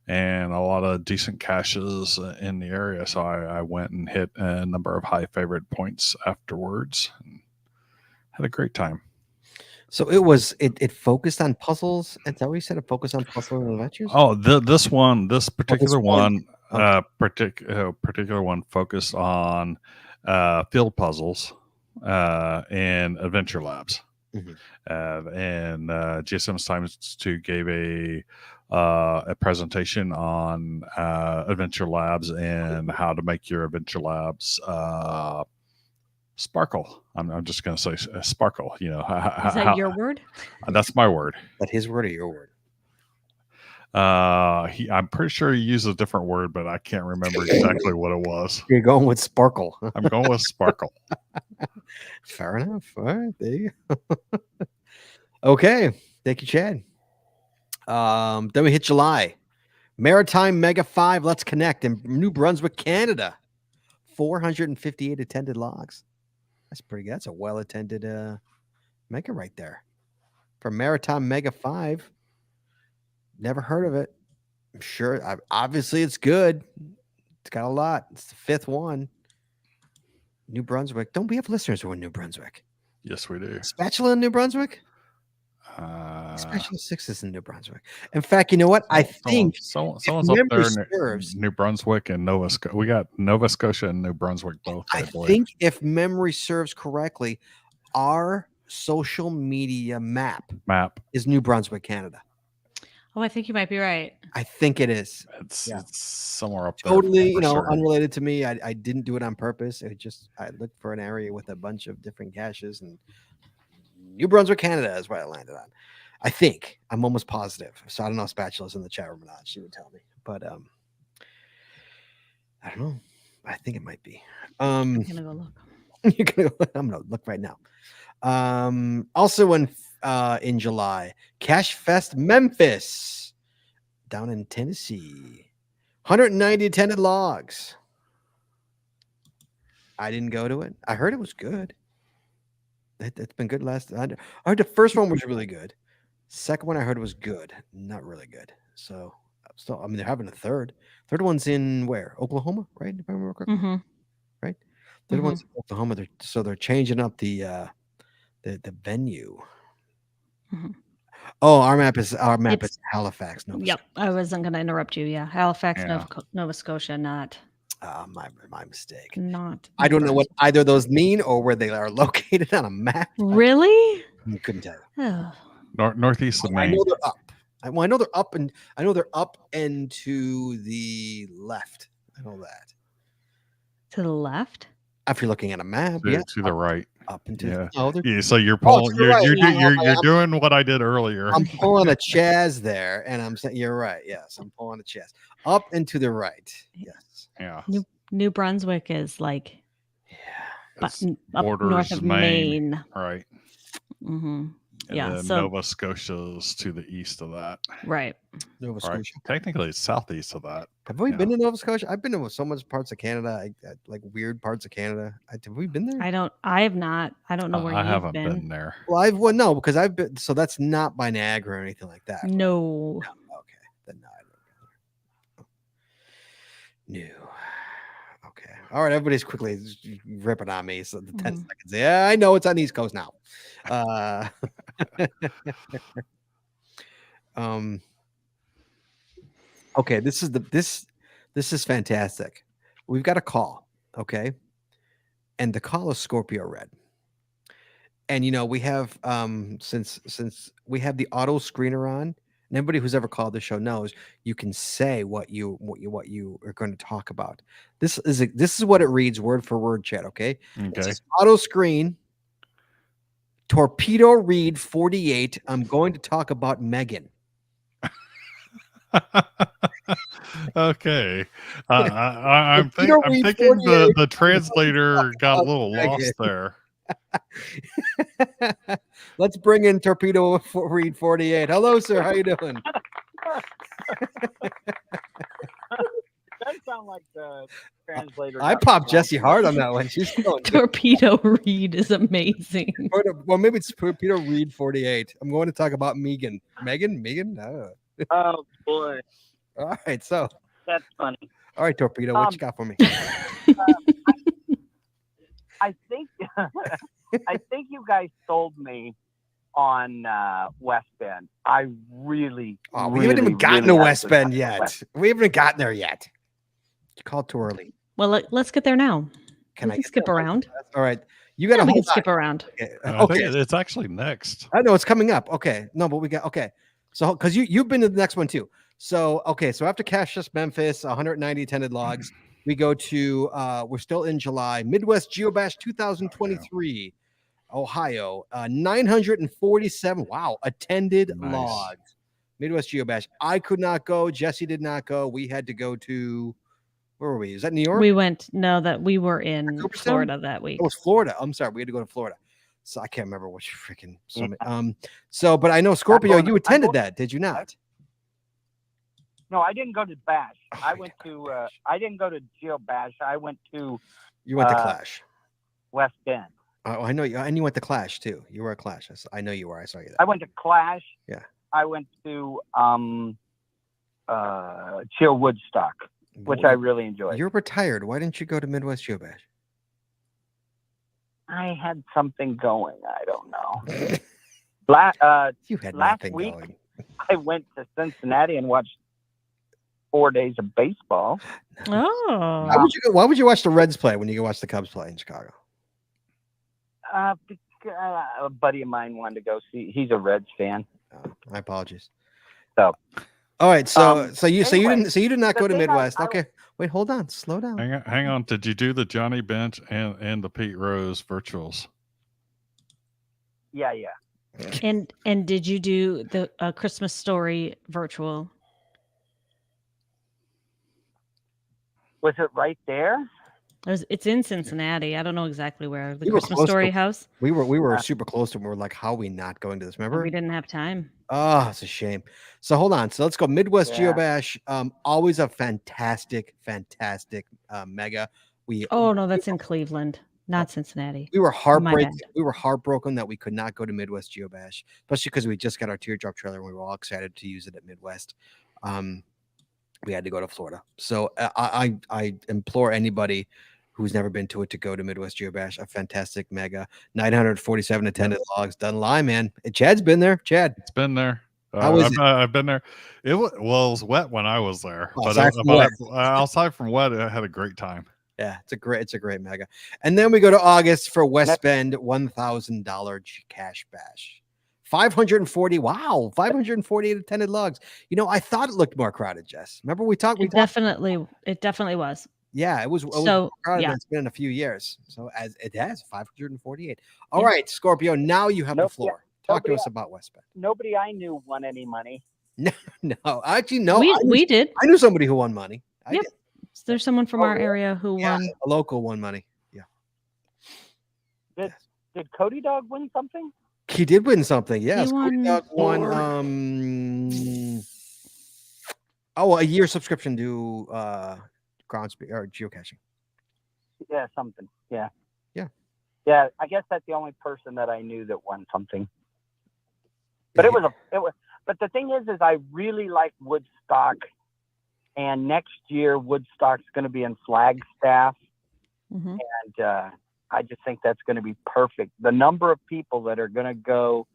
and a lot of decent caches in the area. So I went and hit a number of high favorite points afterwards and had a great time. So it focused on puzzles. Is that what you said? It focused on puzzles and adventures? Oh, this particular one. one, particular one focused on field puzzles and adventure labs. Mhm. And GSM Times 2 gave a presentation on adventure labs and how to make your adventure labs sparkle. I'm just going to say sparkle. Is that your word? That's my word. That his word or your word? I'm pretty sure he used a different word, but I can't remember exactly what it was. You're going with sparkle. I'm going with sparkle. Fair enough. All right, there you go. Okay, thank you, Chad. Then we hit July. Maritime Mega 5 Let's Connect in New Brunswick, Canada. 458 attended logs. That's pretty good. That's a well-attended mega right there. For Maritime Mega 5. Never heard of it. I'm sure. Obviously, it's good. It's got a lot. It's the 5th one. New Brunswick. Don't we have listeners who are in New Brunswick? Yes, we do. Spatula in New Brunswick? Spatula 6 is in New Brunswick. In fact, you know what? I think someone's up there in New Brunswick and Nova Scotia. We got Nova Scotia and New Brunswick both. I think if memory serves correctly, our social media map is New Brunswick, Canada. Oh, I think you might be right. I think it is. It's somewhere up there. Totally, unrelated to me. I didn't do it on purpose. I looked for an area with a bunch of different caches, and New Brunswick, Canada is where I landed on. I think. I'm almost positive. So I don't know if Spatula's in the chat room or not. She would tell me. But I don't know. I think it might be. I'm gonna go look. You're gonna go, I'm gonna look right now. Also in July, Cache Fest Memphis down in Tennessee. 190 attended logs. I didn't go to it. I heard it was good. It's been good last. I heard the first one was really good. Second one I heard was good, not really good. So still, I mean, they're having a third. Third one's in where? Oklahoma, right? If I remember correctly. Mm-hmm. Right. Third one's in Oklahoma. They're changing up the venue. Mm-hmm. Oh, our map is Halifax. Nova Yep, Scotia. I wasn't going to interrupt you. Yeah, Halifax, Nova Scotia, not. My mistake. Not. I don't know what either of those mean or where they are located on a map. Really? I couldn't tell you. Oh. Northeast of Maine. I know they're up. I know they're up, and I know they're up and to the left. I know that. To the left? If you're looking at a map, to, yeah, to the right. up into Yeah. oh, Yeah, so you're Oh, to pulling. the You're right. you're Yeah, do- you're okay, you're doing what I did earlier. I'm pulling a Chaz there, and I'm saying you're right. Yes, I'm pulling a Chaz up and to the right. Yes. Yeah. New Brunswick is like Yeah. It's up north borders of Maine, Maine. right? Mm-hmm. And Yeah. then So Nova Scotia's to the east of that. right. Nova Right. Scotia. Technically, it's southeast of that. Have we Yeah. been to Nova Scotia? I've been to so much parts of Canada, like weird parts of Canada. Have we been there? I have not. I don't know where I you've haven't been. been there. Well, no, because I've been. So that's not by Niagara or anything like that. right? No. Okay, then no, I don't know. No. Okay. All right. Everybody's quickly ripping on me. So the 10 Mhm. seconds. Yeah, I know it's on the East Coast now. Okay. This is fantastic. We've got a call. Okay. And the call is Scorpio Red. And we have since we have the auto screener on, and anybody who's ever called the show knows you can say what you are going to talk about. This is what it reads word for word, chat. Okay. It Okay. says auto screen Torpedo Reed 48. I'm going to talk about Megan. Okay. I'm Torpedo thinking Reed 48. the translator got a little Megan. lost there. Let's bring in Torpedo Reed 48. Hello, sir. How you doing? That sound like the translator. I popped Jessie hard on that one. She's going. Torpedo Reed is amazing. Well, maybe it's Torpedo Reed 48. I'm going to talk about Megan. Megan? No. Oh boy, All right. So, that's funny. all right, Torpedo, what you got for me? I think I think you guys sold me on West Bend. I really, Oh, we haven't even gotten to West Bend yet. We haven't gotten there yet. You called too early. Well, let's get there now. Can We I can get skip there? around. All right. You got to We can hold on. skip around. Okay. I think it's actually next. I know it's coming up. Okay. No, but we got So because you've been to the next one too. So so after Cassius Memphis, 190 attended logs, we go to we're still in July, Midwest Geobash 2023, Ohio, 947 attended Nice. logs. Midwest Geobash. I could not go. Jesse did not go. We had to go to where were we? Is that New York? We were in Cooperstown? Florida that week. It was Florida. I'm sorry, we had to go to Florida. So I can't remember which freaking but I know Scorpio, you attended that, did you not? No, I didn't go to Bash. Oh, I went to. I didn't go to Geo Bash. I went to You went to Clash. West Bend. Oh, I know you, and you went to Clash too. You were at Clash. I know you were. I saw you there. I went to Clash. Yeah. I went to Chill Woodstock, which I really enjoyed. You're retired. Why didn't you go to Midwest Geobash? I had something going. I don't know. You had last nothing week- going. I went to Cincinnati and watched 4 days of baseball. Oh. Why would you watch the Reds play when you can watch the Cubs play in Chicago? A buddy of mine wanted to go see. He's a Reds fan. Oh, my apologies. So, all right. So you anyway, did not the go to thing Midwest. I- Okay. Wait, hold on. Slow down. Hang on. Did you do the Johnny Bench and the Pete Rose virtuals? yeah. And did you do the Christmas Story virtual? Was it right there? It's in Cincinnati. I don't know exactly where. The We were Christmas close Story to- house. We were super close to. We were like, how are we not going to this? Remember? We didn't have time. Oh, it's a shame. So hold on. So let's go Midwest Yeah. Geobash. Always a fantastic mega. Oh no, that's in Cleveland, not Cincinnati. We were my heartbroken. bad. We were heartbroken that we could not go to Midwest Geobash, especially because we just got our teardrop trailer and we were all excited to use it at Midwest. We had to go to Florida. So I implore anybody who's never been to it to go to Midwest Geobash. A fantastic mega. 947 attended logs. Doesn't lie, man. Chad's been there. Chad. It's been there. How is it? I've been there. It was wet when I was there, Oh, but aside from wet. outside from wet, I had a great time. Yeah, it's a great mega. And then we go to August for West Bend $1,000 cash bash. 540. Wow, 548 attended logs. I thought it looked more crowded, Jess. Remember we talked. It definitely was. Yeah, it was So, crowded yeah. than it's been in a few years. So as it has 548. All Yeah. right, Scorpio, now you have the Nope, yeah, floor. Talk to nobody- us about West Bend. Nobody I knew won any money. No, actually, no. we did. I knew somebody who won money. I Yep. did. There's someone from Oh, our really? area who Yeah, won. a local won money. Yeah. Did- Yes. Did Cody Dog win something? He did win something. Yes. Cody won- Dog won a year subscription to groundspeak or geocaching. Yeah, something. Yeah. Yeah. Yeah, I guess that's the only person that I knew that won something. But it was. But the thing is I really like Woodstock, and next year Woodstock's going to be in Flagstaff, Mhm. and I just think that's going to be perfect. The number of people that are going to go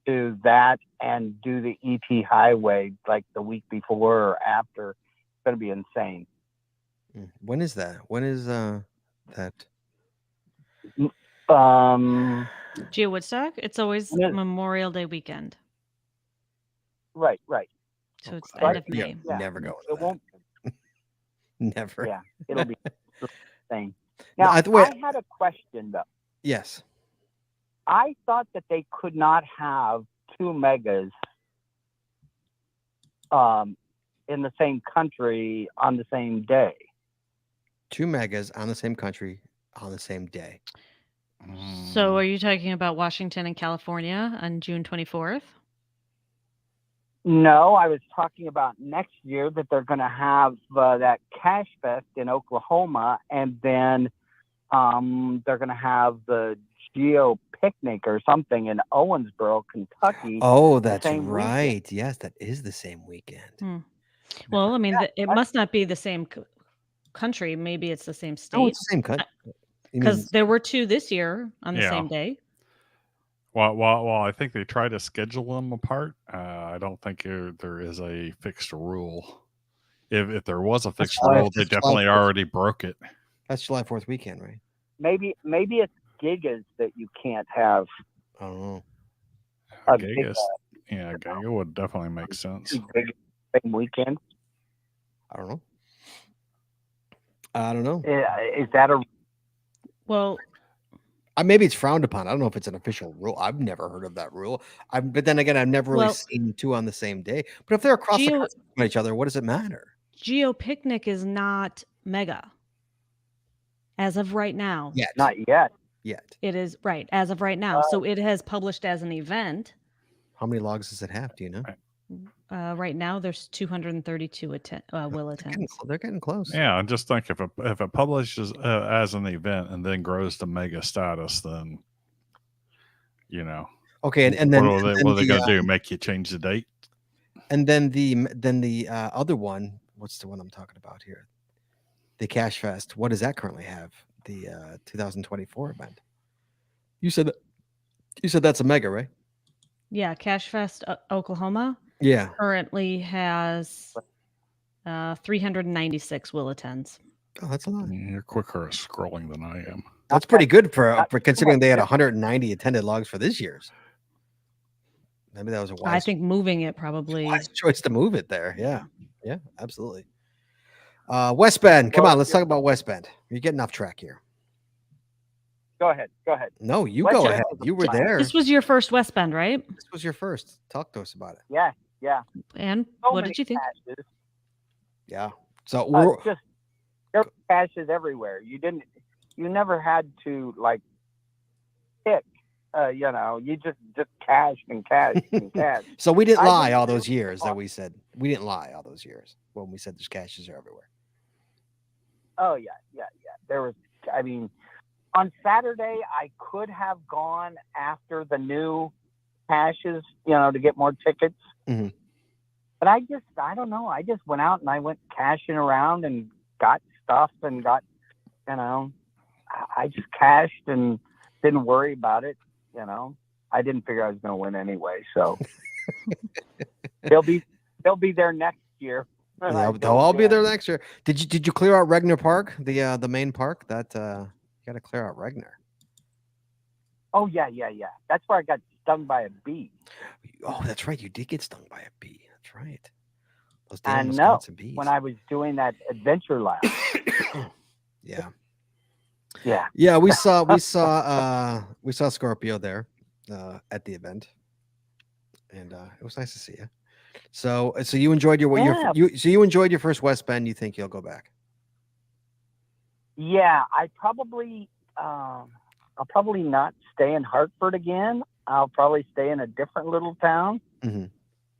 to that and do the ET Highway like the week before or after, it's going to be insane. When is that? When is that? Geo Woodstock. It's always When is- Memorial Day weekend, Right. so it's the Right. end of Yeah, May. Yeah. never go. It won't. Never. Yeah, it'll be insane. No, Now, I th- I had a question though. Yes. I thought that they could not have two megas in the same country on the same day. 2 megas on the same country on the same day. So, are you talking about Washington and California on June 24th? No, I was talking about next year that they're going to have that Cash Fest in Oklahoma, and then they're going to have the Geo Picnic or something in Owensboro, Kentucky. Oh, that's same weekend. right. Yes, that is the same weekend. Well, I mean, it must not be the same country. Maybe it's the same Oh, state. it's the same country. Because there were two this year on the Yeah. same day. While I think they try to schedule them apart, I don't think there is a fixed rule. If there was a fixed July- rule, they that's July definitely 4th. already broke it. That's July 4th weekend, right? Maybe it's gigas that you can't have. I don't know. A Gigas, yeah, Giga would definitely make sense. two gigas same weekend. I don't know. I don't know. Is that a Well, Maybe it's frowned upon. I don't know if it's an official rule. I've never heard of that rule. But then again, I've never really Well- seen 2 on the same day. But if they're across the Geo- country from each other, what does it matter? Geo Picnic is not mega. As of right now, Yet. not yet? Yet. it is right. As of right now, so it has published as an event. How many logs does it have? Do you know? Right now, there's 232 will attend. They're getting close. Yeah, and just think if it publishes as an event and then grows to mega status, then Okay, and then what are they going to do? Make you change the date? And then the other one, what's the one I'm talking about here? The Cash Fest. What does that currently have? The 2024 event. You said that's a mega, right? Yeah, Cash Fest Oklahoma Yeah. currently has 396 will attends. Oh, that's a lot. You're quicker at scrolling than I am. That's pretty good for considering they had 190 attended logs for this year's. Maybe that was a I wise, think moving it probably. wise choice to move it there. Yeah. Yeah, absolutely. West Bend. Come on, let's talk about West Bend. You're getting off track here. Go ahead. No, you West go Bend ahead. was a You were blast. there. This was your first West Bend, right? This was your first. Talk to us about it. Yeah. And So what many did you think? caches. Yeah. So we're Just there were caches everywhere. You never had to like pick. You just cashed and cashed and cashed. so we didn't I lie think all they those were years that awesome. we said. We didn't lie all those years when we said there's caches are everywhere. Oh yeah. There was. I mean, on Saturday I could have gone after the new caches, to get more tickets. Mhm. But I don't know. I just went out and I went cashing around and got stuff and got, I just cashed and didn't worry about it. I didn't figure I was going to win anyway. So they'll be there next year. Yeah, they'll all be there next year. Did you clear out Regner Park, the main park? That you got to clear out Regner. Oh yeah. That's where I got stung by a bee. Oh, that's right. You did get stung by a bee. That's right. Those I damn know Wisconsin bees. when I was doing that adventure lab. Yeah. Yeah. Yeah, we saw Scorpio there at the event, and it was nice to see you. So you enjoyed Yeah. you enjoyed your first West Bend. You think you'll go back? Yeah, I'll probably not stay in Hartford again. I'll probably stay in a different little town. Mhm.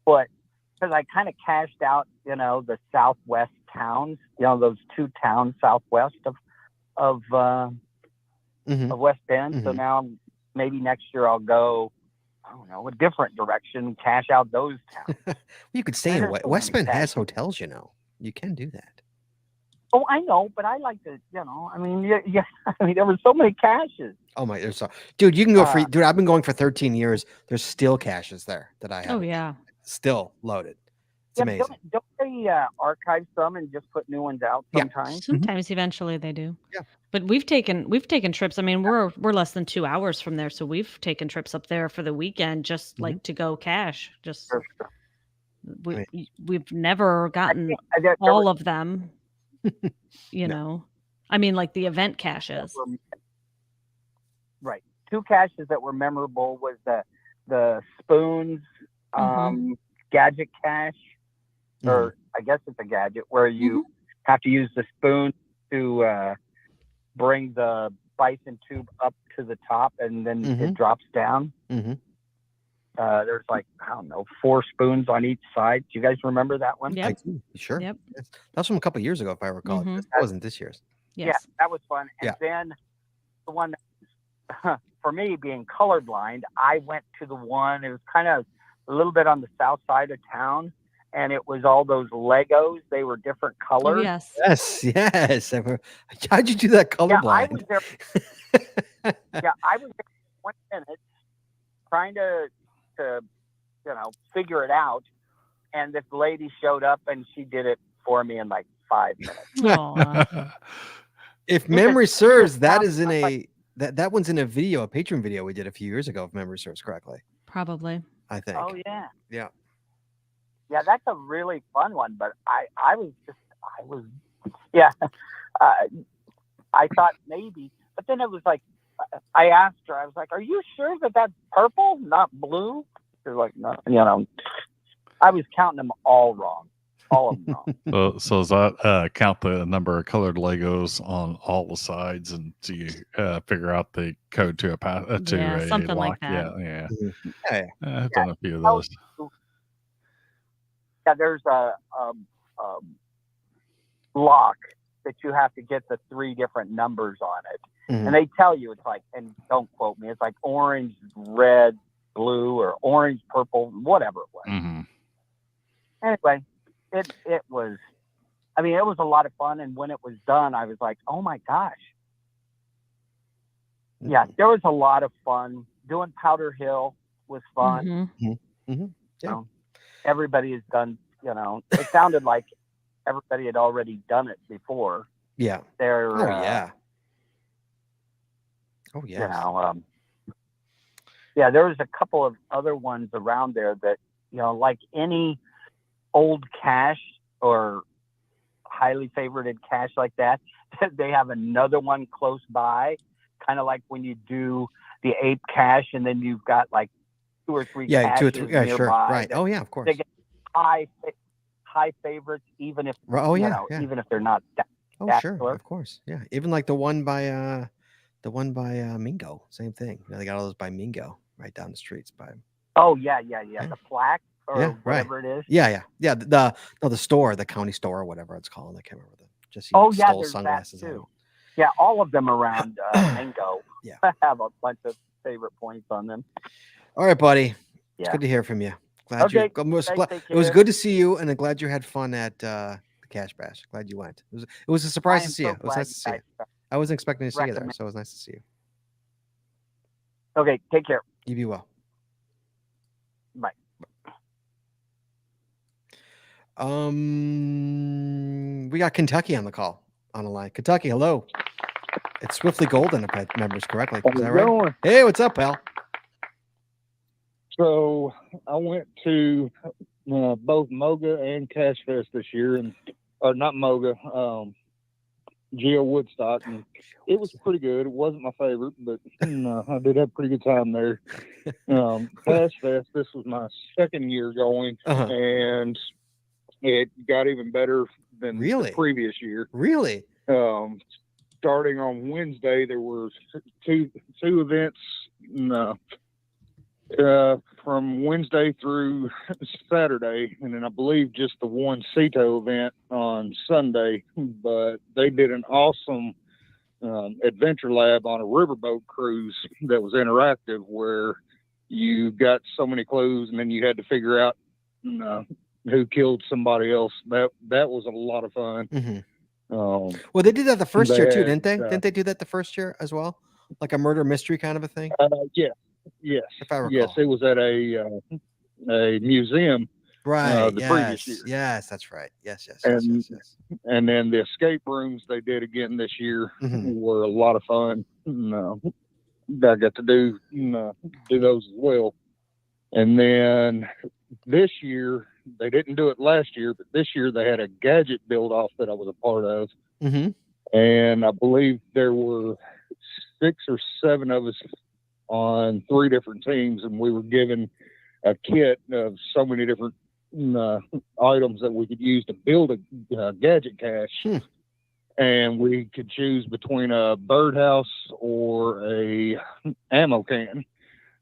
But because I kind of cashed out, the Southwest towns, those two towns southwest of West Bend. So Mhm. now maybe next year I'll go, I don't know, a different direction, cash out those towns. You could stay in There's so West many Bend has caches. hotels. You can do that. Oh, I know, but I like to, I mean, yeah, I mean, there were so many caches. Oh my, dude, you can go free. Uh, Dude, I've been going for 13 years. There's still caches there that I have. Oh yeah. Still loaded. It's Yeah, amazing. don't they archive some and just put new ones out Yeah. sometimes? Sometimes eventually they do. Yeah. But we've taken trips. I mean, we're less than 2 hours from there, so we've taken trips up there for the weekend just like to go cash. Just Sure, sure. we've never gotten There all were- of them. I mean, like the event caches. Right. Two caches that were memorable was the spoons gadget cache, or I guess it's a gadget where you have to use the spoon to bring the bison tube up to the top, and then it drops down. Mhm. There's like, I don't know, 4 spoons on each side. Do you guys remember that one? Yep. I do. Sure. Yep. That's from a couple years ago, if I recall. That wasn't this year's. Yes. Yeah, that was fun. And Yeah. then the one, for me being colorblind, I went to the one, it was kind of a little bit on the south side of town, and it was all those Legos. They were different Oh, colors. yes. Yes. How'd you do that colorblind? Yeah, I was there. I was there for 20 minutes trying to figure it out, and this lady showed up and she did it for me in like 5 minutes. Aw. If memory serves, that is in that one's in a video, a Patreon video we did a few years ago, if memory serves correctly. Probably. I think. Oh yeah, Yeah. that's a really fun one. But I thought maybe, but then it was like, I asked her, I was like, "Are you sure that that's purple, not blue?" She's like, "No, I was counting them all wrong, all of them wrong." So does that count the number of colored Legos on all the sides, and so you figure out the code to a something like lock? that. Yeah. Yeah. I've done a few of those. Yeah, there's a lock that you have to get the 3 different numbers on it. And they tell you, it's like, and don't quote me, it's like orange, red, blue, or orange, purple, whatever it was. Anyway, it was, I mean, it was a lot of fun. And when it was done, I was like, oh my gosh. Yeah, there was a lot of fun. Doing Powder Hill was fun. Yeah. Everybody has done, it sounded like everybody had already done it before. Yeah. Oh yeah. There was a couple of other ones around there that, like any old cache or highly favorited cache like that, they have another one close by, kind of like when you do the ape cache and then you've got like 2 or 3 caches nearby. Sure. Right. Oh yeah, of course. They get high favorites, even if even if they're not that. Oh sure, of course. Yeah. Even like the one by Mingo, same thing. They got all those by Mingo right down the streets by. Oh yeah. The plaque or whatever it is. Yeah. The store, the county store or whatever it's called. I can't remember there's sunglasses that too. on. Yeah, all of them around Mingo have a bunch of favorite points on them. All right, buddy. It's Yeah. good to hear from you. Glad Okay. it was good to see you, and I'm glad you had fun at the Cash Bash. Glad you went. It was a surprise to see you. It was nice to see you. I wasn't expecting to see you there, so it was nice to see you. Okay, take care. You be well. Bye. We got Kentucky on the line. Kentucky, hello. It's Swiftly Golden, if I remember correctly. Is that right? Hey, what's up, pal? So I went to both Moga and Cash Fest this year, and or not Moga, Geo Woodstock, and it was pretty good. It wasn't my favorite, but I did have a pretty good time there. Cash Fest, this was my second year going, and it got even better than the previous year. Really? Starting on Wednesday, there were two events. From Wednesday through Saturday, and then I believe just the one CETO event on Sunday. But they did an awesome adventure lab on a riverboat cruise that was interactive, where you got so many clues, and then you had to figure out who killed somebody else. That was a lot of fun. Well, they did that the first year too, didn't they? Didn't they do that the first year as well, like a murder mystery kind of a thing? Yes, if I recall. Yes, it was at a museum. Right. The previous year. Yes, that's right. Yes. And then the escape rooms they did again this year were a lot of fun. I got to do those as well. And then this year, they didn't do it last year, but this year they had a gadget build off that I was a part of. And I believe there were 6 or 7 of us on 3 different teams, and we were given a kit of so many different items that we could use to build a gadget cache. And we could choose between a birdhouse or a ammo can.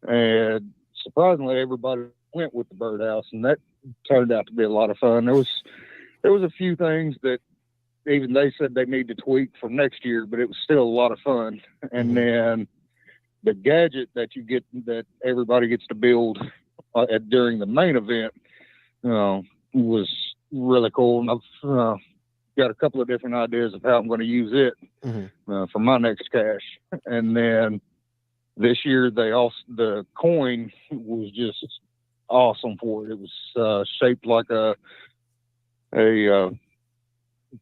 And surprisingly, everybody went with the birdhouse, and that turned out to be a lot of fun. There was a few things that even they said they need to tweak for next year, but it was still a lot of fun. And then the gadget that you get, that everybody gets to build during the main event, was really cool. And I've got a couple of different ideas of how I'm going to use it for my next cache. And then this year, the coin was just awesome for it. It was shaped like a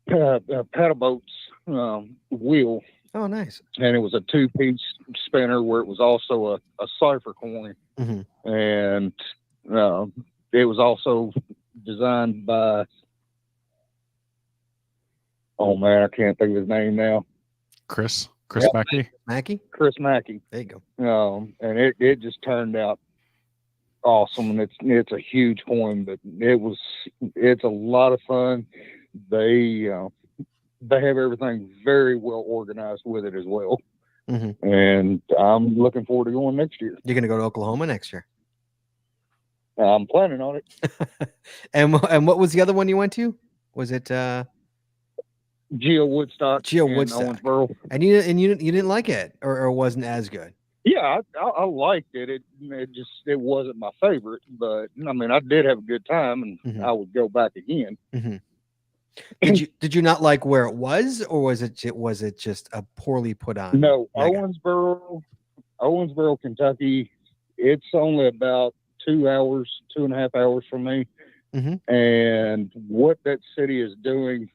paddle boat's wheel. Oh, nice. And it was a 2-piece spinner where it was also a cipher coin. And it was also designed by, oh man, I can't think of his name now. Chris Mackey. Chris Mackey. There you go. And it just turned out awesome, and it's a huge coin, but it's a lot of fun. They have everything very well organized with it as well. And I'm looking forward to going next year. You're going to go to Oklahoma next year? I'm planning on it. And what was the other one you went to? Was it Geo Woodstock? Owensboro. And you didn't like it, or it wasn't as good? Yeah, I liked it. It wasn't my favorite, but I mean, I did have a good time, and I would go back again. Did you not like where it was, or was it just a poorly put on? No, mega? Owensboro, Kentucky. It's only about 2.5 hours from me. And what that city is doing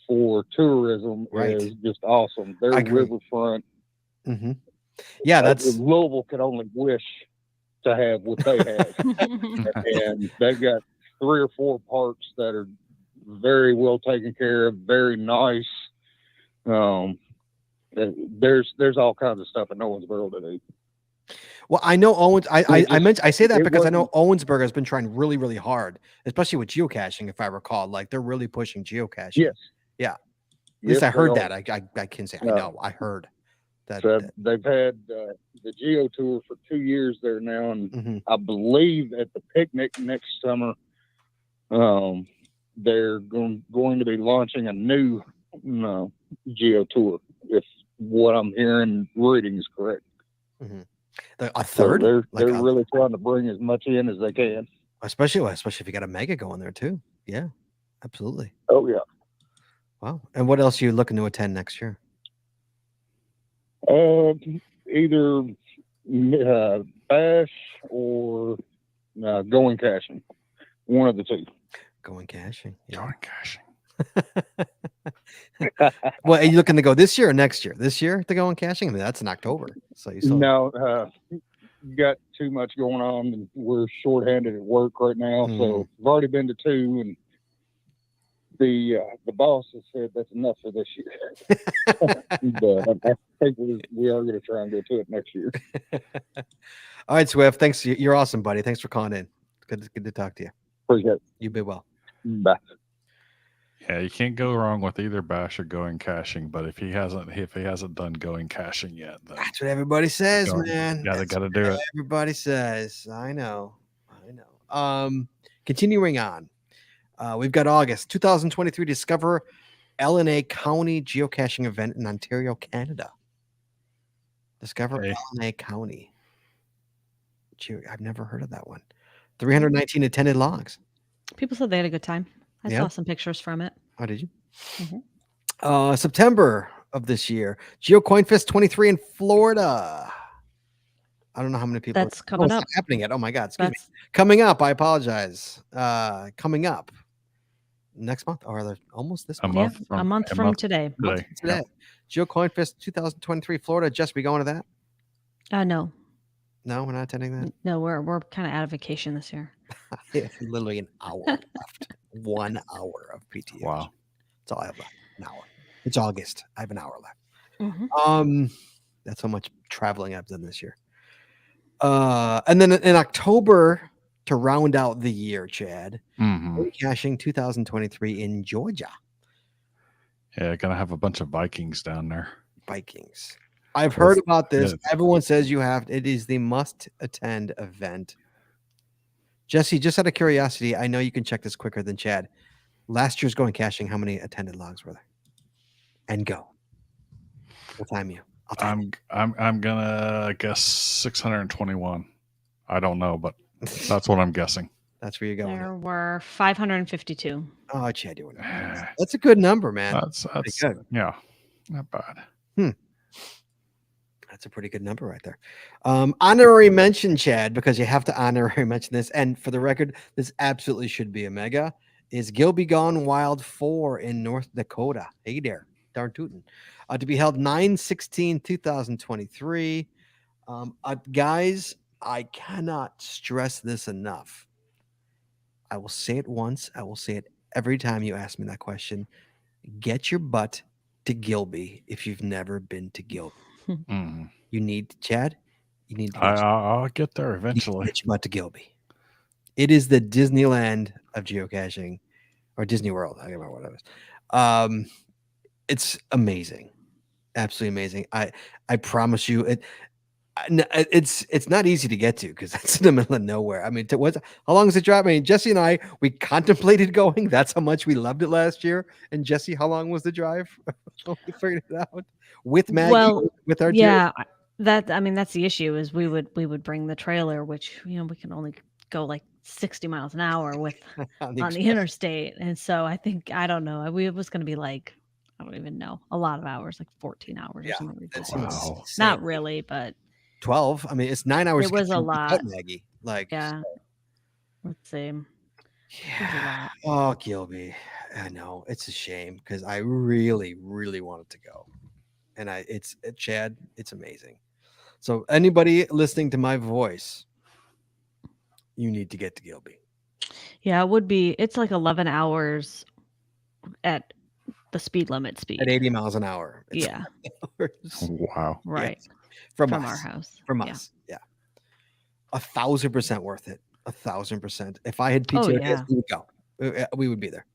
for tourism is just awesome. Their riverfront. Yeah, that's Louisville could only wish to have what they have. And they've got 3 or 4 parks that are very well taken care of, very nice. There's all kinds of stuff in Owensboro to do. Well, I know Owens. I say that because I know Owensboro has been trying really, really hard, especially with geocaching. If I recall, like they're really pushing geocaching. Yes. Yeah. At least I heard that. I can't say I know. I heard that. So they've had the Geo Tour for 2 years there now, and I believe at the picnic next summer, they're going to be launching a new Geo Tour, if what I'm hearing reading is correct. A third? So they're really trying to bring as much in as they can. Especially if you got a mega going there too. Yeah, absolutely. Oh yeah. Wow. And what else are you looking to attend next year? Either bash or going caching. One of the two. Going caching. Yeah. Going caching. Well, are you looking to go this year or next year? This year to go on caching? I mean, that's in October. So you still... No, you got too much going on, and we're shorthanded at work right now. So I've already been to 2, and the boss has said that's enough for this year. But I think we are going to try and go to it next year. All right, Swift. Thanks. You're awesome, buddy. Thanks for calling in. Good to talk to you. Appreciate it. You be well. Bye. Yeah, you can't go wrong with either Bash or going cashing. But if he hasn't done going cashing yet, then That's what everybody says, Darn. man. Yeah, they That's got to do what it. Everybody says. I know. Continuing on. We've got August 2023 Discover LNA County geocaching event in Ontario, Canada. Discover Hey. LNA County. I've never heard of that one. 319 attended logs. People said they had a good time. I Yeah? saw some pictures from it. Oh, did you? Mhm. September of this year, GeoCoinFest 23 in Florida. I don't know how many people. That's coming it's up. not happening yet. Oh my God! Excuse me. That's Coming up. I apologize. Coming up next month, or almost this A month. a month from today. Month from today. GeoCoinFest 2023 Florida. Jess, we going to that? No, No, we're not attending that. no, we're kind of out of vacation this year. It's literally an hour left. 1 hour of PTO. Wow. That's all I have left. An hour. It's August. I have an hour left. Mhm. That's how much traveling I've done this year. And then in October, to round out the year, Chad, caching 2023 in Georgia. Yeah, gonna have a bunch of Vikings down there. Vikings. I've heard about this. Yes. Everyone says you have. It is the must-attend event. Jesse, just out of curiosity, I know you can check this quicker than Chad. Last year's going caching, how many attended logs were there? And go. We'll time you. I'll time I'm gonna guess 621. I don't know, but that's what I'm guessing. That's where you're going. There were 552. Oh, Chad, you that's a good number, man. That's good. Yeah, not bad. That's a pretty good number right there. Honorary mention, Chad, because you have to honorary mention this. And for the record, this absolutely should be a mega. Is Gilby Gone Wild 4 in North Dakota? Hey there, darn tootin'. To be held 9/16/2023. Guys, I cannot stress this enough. I will say it once. I will say it every time you ask me that question. Get your butt to Gilby if you've never been to Gilby. You need, Chad, you need to I'll get there eventually. get your butt to Gilby. It is the Disneyland of geocaching, or Disney World. I don't remember what it was. It's amazing. Absolutely amazing. I promise you, it's not easy to get to because it's in the middle of nowhere. I mean, how long is the drive? I mean, Jesse and I, we contemplated going. That's how much we loved it last year. And Jesse, how long was the drive? We figured it out with Maggie, with our yeah, that's the issue is we would bring the trailer, which we can only go like 60 miles an hour with on the interstate, and so I don't know. It was going to be like, I don't even know, a lot of hours, like 14 hours or something ridiculous. Wow. Not really, but 12. I mean, it's 9 hours. It was a lot. Maggie. Like, yeah. Let's see. Yeah. Oh, Gilby. I know it's a shame because I really, really wanted to go, and Chad. It's amazing. So anybody listening to my voice, you need to get to Gilby. Yeah, it would be. It's like 11 hours at the speed limit speed. At 80 miles an hour. It's Yeah. Wow. Right. Yes. From our us. house. From Yeah. us. Yeah. 1,000% worth it. 1,000%. If I had PTO, yeah. we would go. We would be there.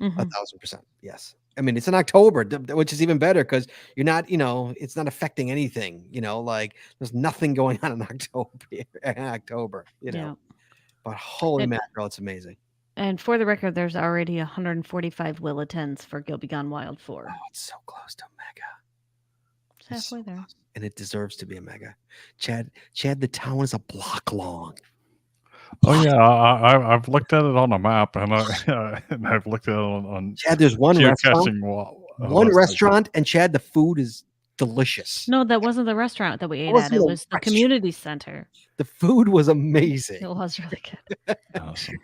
Mhm. 1,000%. Yes. I mean, it's in October, which is even better because you're not, it's not affecting anything. Like there's nothing going on in October. Yeah. But holy mackerel, it's amazing. And for the record, there's already 145 will attends for Gilby Gone Wild 4. Oh, it's so close to a mega. It's halfway there. And it deserves to be a mega. Chad, the town is a block long. Oh yeah, I've looked at it on a map, and I've looked at it on Chad, there's one restaurant. One restaurant, and Chad, the food is delicious. No, that wasn't the restaurant that we ate at. It was the community center. The food was amazing. It was really good. Awesome.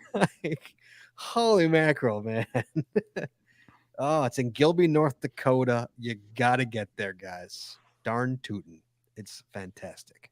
Holy mackerel, man. Oh, it's in Gilby, North Dakota. You got to get there, guys. Darn tootin'. It's fantastic.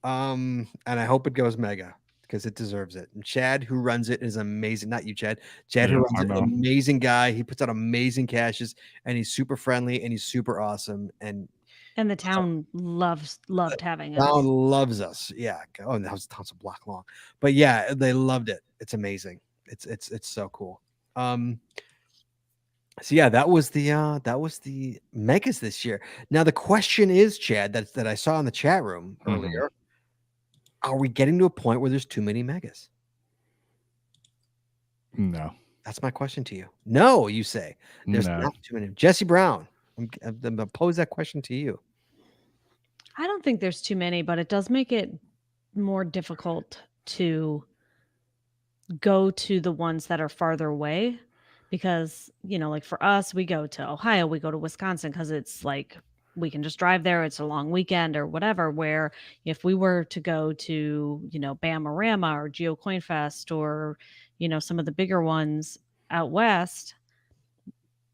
And I hope it goes mega because it deserves it. And Chad, who runs it, is amazing. Not you, Chad. Chad, who Yeah, runs I it, know. amazing guy. He puts out amazing caches, and he's super friendly and he's super awesome. And And the town loved having town us. loves us. Yeah. Oh, and that was town's a block long, but yeah, they loved it. It's amazing. It's so cool. So yeah, that was the megas this year. Now the question is, Chad, that I saw in the chat room Mhm. earlier, are we getting to a point where there's too many megas? No, That's my question to you. No, you say there's no. not too many. Jesse Brown, I'm gonna pose that question to you. I don't think there's too many, but it does make it more difficult to go to the ones that are farther away because, like for us, we go to Ohio, we go to Wisconsin because it's like we can just drive there. It's a long weekend or whatever. Where if we were to go to, Bamarama or Geo Coin Fest or, some of the bigger ones out west,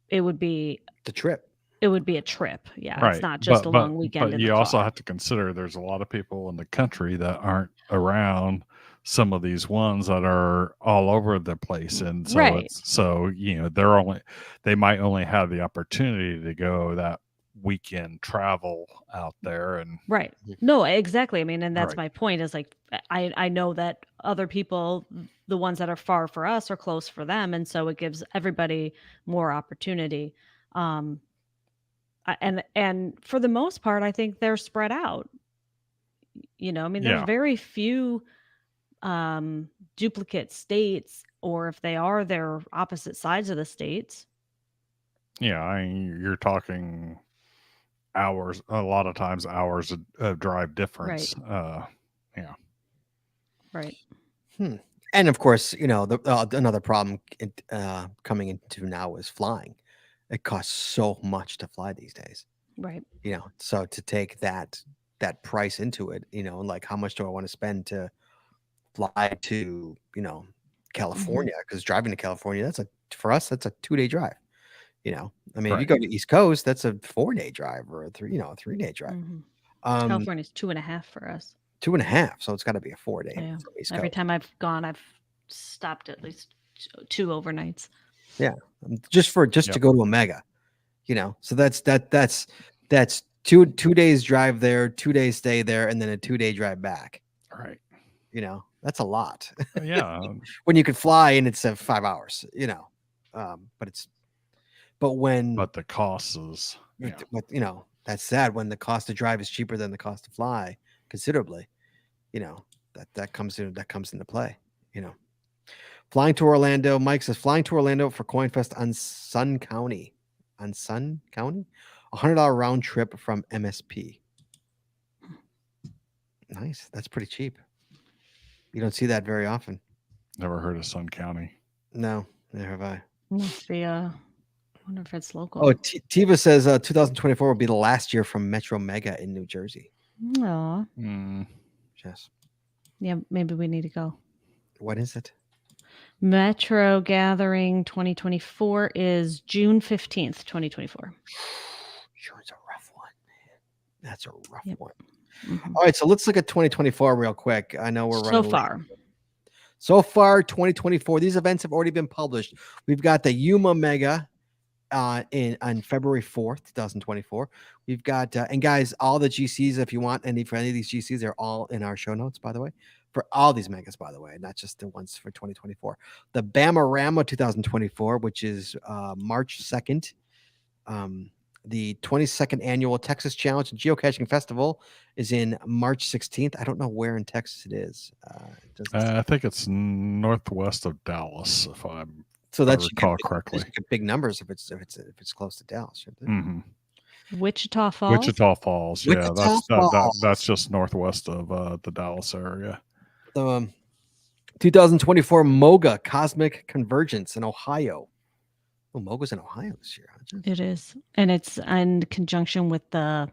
it would be The trip. a trip. Yeah. It's Right. not just a long weekend But in the you also car. have to consider there's a lot of people in the country that aren't around some of these ones that are all over the place. And so Right. they might only have the opportunity to go that weekend travel out there. And Right. No, exactly. I mean, and that's Right. my point is like I know that other people, the ones that are far for us are close for them, and so it gives everybody more opportunity. Um and for the most part, I think they're spread out. I mean, there's yeah, very few duplicate states, or if they are, they're opposite sides of the states. yeah, I mean, you're talking hours, a lot of times hours of drive difference. Yeah. Right. And of course, another problem coming into now is flying. It costs so much to fly these days. Right. So to take that price into it, like how much do I want to spend to fly to, California? Because driving to California, for us, that's a 2-day drive. I mean, if you Right. go to East Coast, that's a 4-day drive or a 3-day drive. California's 2.5 for us. 2.5. So it's got to be a 4-day Yeah. from East Every Coast. time I've gone, I've stopped at least 2 overnights. Yeah, just to Yep. go to a mega, So that's 2 days drive there, 2 days stay there, and then a 2-day drive back. Right. That's a lot. Yeah. When you could fly and it's 5 hours. But when But the cost is, that's sad when the cost to drive is cheaper than the cost to fly considerably. That comes into play. Flying to Orlando. Mike says flying to Orlando for CoinFest on Sun County. $100 round trip from MSP. Nice. That's pretty cheap. You don't see that very often. never heard of Sun County. No, neither have I. Must be I wonder if it's local. Oh, Tiva says 2024 will be the last year from Metro Mega in New Jersey. Aw. Yes. Yeah, maybe we need to go. What is it? Metro Gathering 2024 is June 15th, 2024. Sure, it's a rough one, man. That's a rough Yep. one. Mhm. All right, so let's look at 2024 real quick. I know we're running So late. far. So far, 2024. These events have already been published. We've got the Yuma Mega on February 4th, 2024. We've got and guys, all the GCs, if you want for any of these GCs, they're all in our show notes, by the way. For all these megas, by the way, not just the ones for 2024. The Bamarama 2024, which is March 2nd. The 22nd annual Texas Challenge and Geocaching Festival is in March 16th. I don't know where in Texas it is. I think it's northwest of Dallas, if I that's recall correctly. big numbers if it's close to Dallas. Mm-hmm. Wichita Falls. Wichita Falls. Yeah, Wichita Falls. that's just northwest of the Dallas area. 2024 MOGA Cosmic Convergence in Ohio. Oh, MOGA's in Ohio this year. It is. And it's in conjunction with the,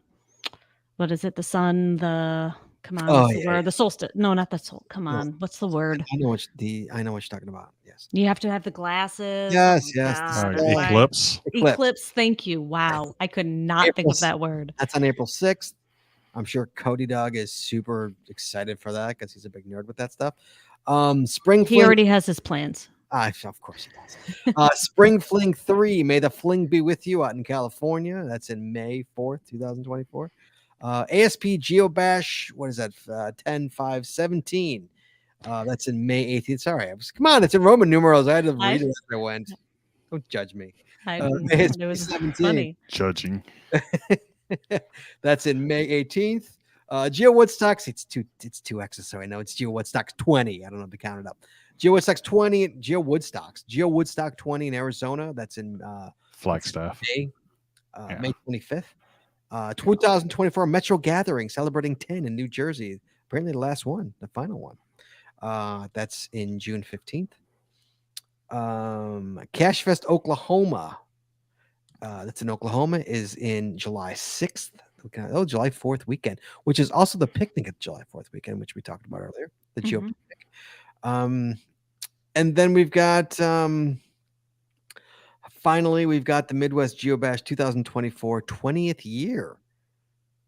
what is it? The sun, come on. Oh, what's the yeah, word? The solstice. No, not the sol. Come No. on. What's the word? I know what you're talking about. Yes. You have to have the glasses. Yes, Oh my yes, God. Eclipse. Eclipse. Thank you. Wow. I could not think of that word. That's on April 6th. I'm sure Cody Dog is super excited for that because he's a big nerd with that stuff. Spring He Fling. already has his plans. Of course he does. Spring Fling 3. May the fling be with you out in California. That's in May 4th, 2024. ASP Geobash. What is that? 10/5/17. That's in May 18th. Sorry. Come on. It's in Roman numerals. I had to read it as I went. Don't judge me. It was 17. funny. Judging. That's in May 18th. Geo Woodstocks, it's two X's, so I know it's Geo Woodstocks 20. I don't know if to count it up. Geo Woodstocks 20, Geo Woodstock 20 in Arizona. That's in Flagstaff. May 25th. 2024 Metro Gathering celebrating 10 in New Jersey. Apparently the last one, the final one. That's in June 15th. Cash Fest Oklahoma. That's in Oklahoma, is in July 6th. July 4th weekend, which is also the picnic at July 4th weekend, which we talked about earlier, the Geo picnic. And then we've got finally we've got the Midwest Geobash 2024 20th year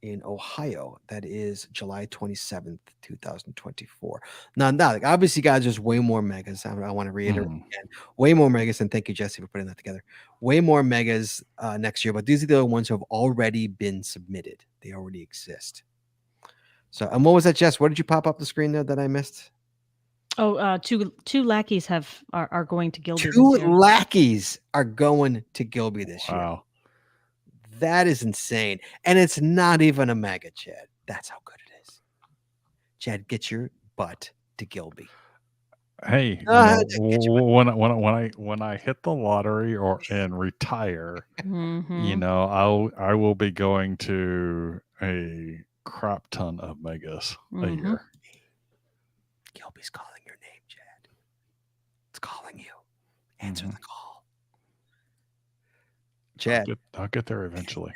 in Ohio. That is July 27th, 2024. Now, obviously, guys, there's way more megas. I want to reiterate again, way more megas, and thank you, Jesse, for putting that together. Way more megas next year, but these are the ones who have already been submitted. They already exist. So, and what was that, Jess? What did you pop up the screen there that I missed? Oh, two lackeys are going to Gilby. Two lackeys are going to Gilby this year. Wow. That is insane. And it's not even a mega, Chad. That's how good it is. Chad, get your butt to Gilby. Hey, when I hit the lottery and retire, I will be going to a crap ton of megas a year. Gilby's calling your name, Chad. It's calling you. Answer the call. Chad. I'll get there eventually.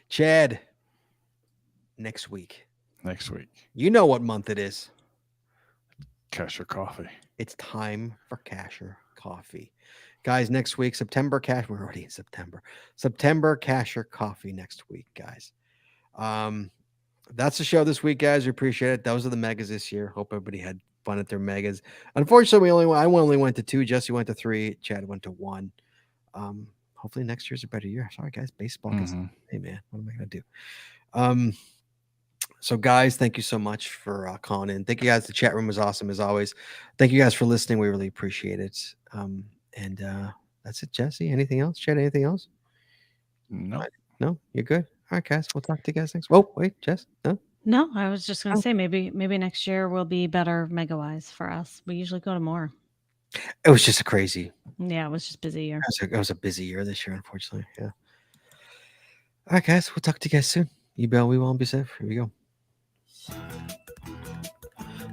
Chad, next week. You know what month it is. Casher Coffee. It's time for Casher Coffee. Guys, next week, September Cash. We're already in September. September Casher Coffee next week, guys. That's the show this week, guys. We appreciate it. Those are the megas this year. Hope everybody had fun at their megas. Unfortunately, I only went to 2. Jesse went to 3. Chad went to 1. Hopefully next year's a better year. Sorry, guys. Baseball. Hey, man, what am I going to do? So, guys, thank you so much for calling in. Thank you, guys. The chat room was awesome, as always. Thank you, guys, for listening. We really appreciate it. And that's it, Jesse. Anything else? Chad, anything else? No. No? You're good? All right, guys. We'll talk to you guys next. Oh, wait, Jess? No? No, I was just going to say maybe next year will be better mega-wise for us. We usually go to more. It was just a crazy. Yeah, it was just busy year. It was a busy year this year, unfortunately. Yeah. All right, guys. We'll talk to you guys soon. You be well, we won't be safe. Here we go.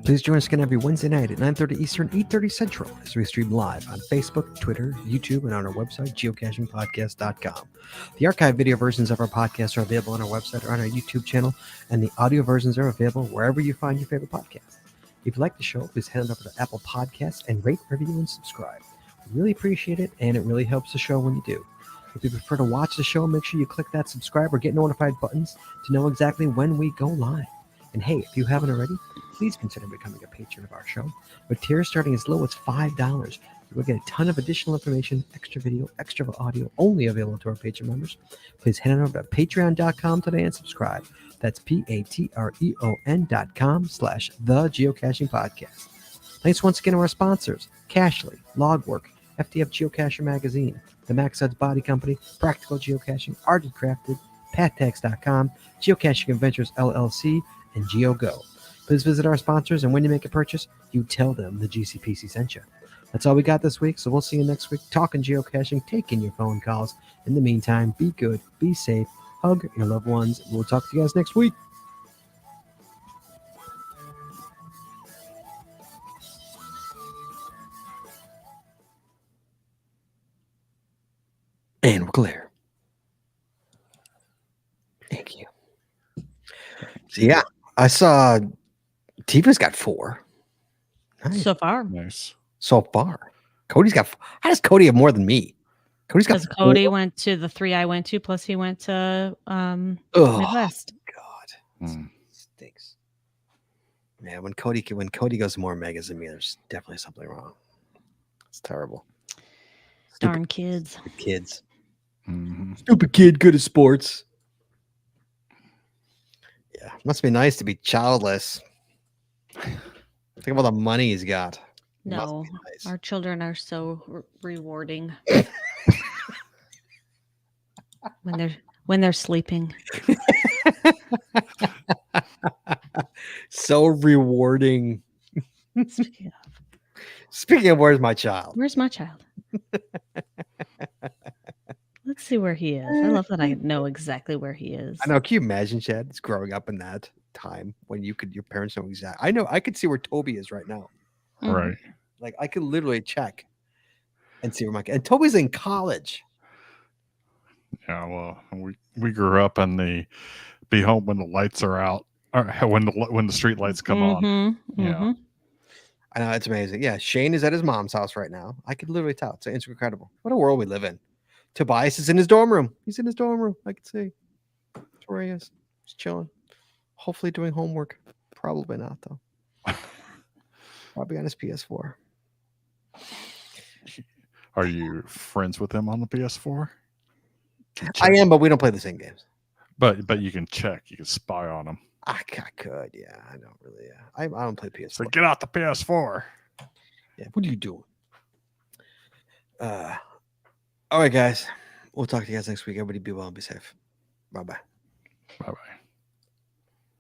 Please join us again every Wednesday night at 9:30 Eastern, 8:30 Central as we stream live on Facebook, Twitter, YouTube, and on our website, geocachingpodcast.com. The archived video versions of our podcasts are available on our website or on our YouTube channel, and the audio versions are available wherever you find your favorite podcast. If you like the show, please head over to Apple Podcasts and rate, review, and subscribe. We really appreciate it, and it really helps the show when you do. If you prefer to watch the show, make sure you click that subscribe or get notified buttons to know exactly when we go live. And hey, if you haven't already, please consider becoming a patron of our show. With tiers starting as low as $5, you will get a ton of additional information, extra video, extra audio, only available to our patron members. Please head on over to patreon.com today and subscribe. That's patreon.com/thegeocachingpodcast. Thanks once again to our sponsors, Cashly, Logwork, FDF Geocacher Magazine, the Max Odds Body Company, Practical Geocaching, Ardent Crafted, PatTags.com, Geocaching Adventures LLC, and GeoGo. Please visit our sponsors, and when you make a purchase, you tell them the GCPC sent you. That's all we got this week, so we'll see you next week talking geocaching, taking your phone calls. In the meantime, be good, be safe, hug your loved ones, and we'll talk to you guys next week. And we're clear. Thank you. So, yeah, I saw Tifa's got 4. Nice. So far. Nice. So far. Cody's got. How does Cody have more than me? Cody's got. Because Cody went to the 3 I went to, plus he went to Midwest. God. Hmm. Stinks. Man, when Cody goes more megas than me, there's definitely something wrong. It's terrible. Darn kids. Stupid kids. Mhm. Stupid kid, good at sports. Yeah, must be nice to be childless. Think of all the money he's got. Must No, be nice. our children are so rewarding when they're sleeping. So rewarding. Speaking of, where's my child? Where's my child? Let's see where he is. I love that I know exactly where he is. I know. Can you imagine, Chad? It's growing up in that time when your parents know exactly. I know. I could see where Toby is right now. Mhm. Right. Like I could literally check and see where my and Toby's in college. Yeah. Well, we grew up in the be home when the lights are out, or when the street lights come on. Mhm, Yeah. mhm. I know, it's amazing. Yeah, Shane is at his mom's house right now. I could literally tell. It's incredible. What a world we live in. Tobias is in his dorm room. He's in his dorm room. I can see. That's where he is. Just chilling. Hopefully doing homework. Probably not though. Probably on his PS4. Are you friends with him on the PS4? I am, but we don't play the same games. But you can check. You can spy on him. I could, yeah. I don't really. I don't play PS4. So get out the PS4. Yeah, what are you doing? All right, guys. We'll talk to you guys next week. Everybody be well and be safe. Bye bye. Bye bye.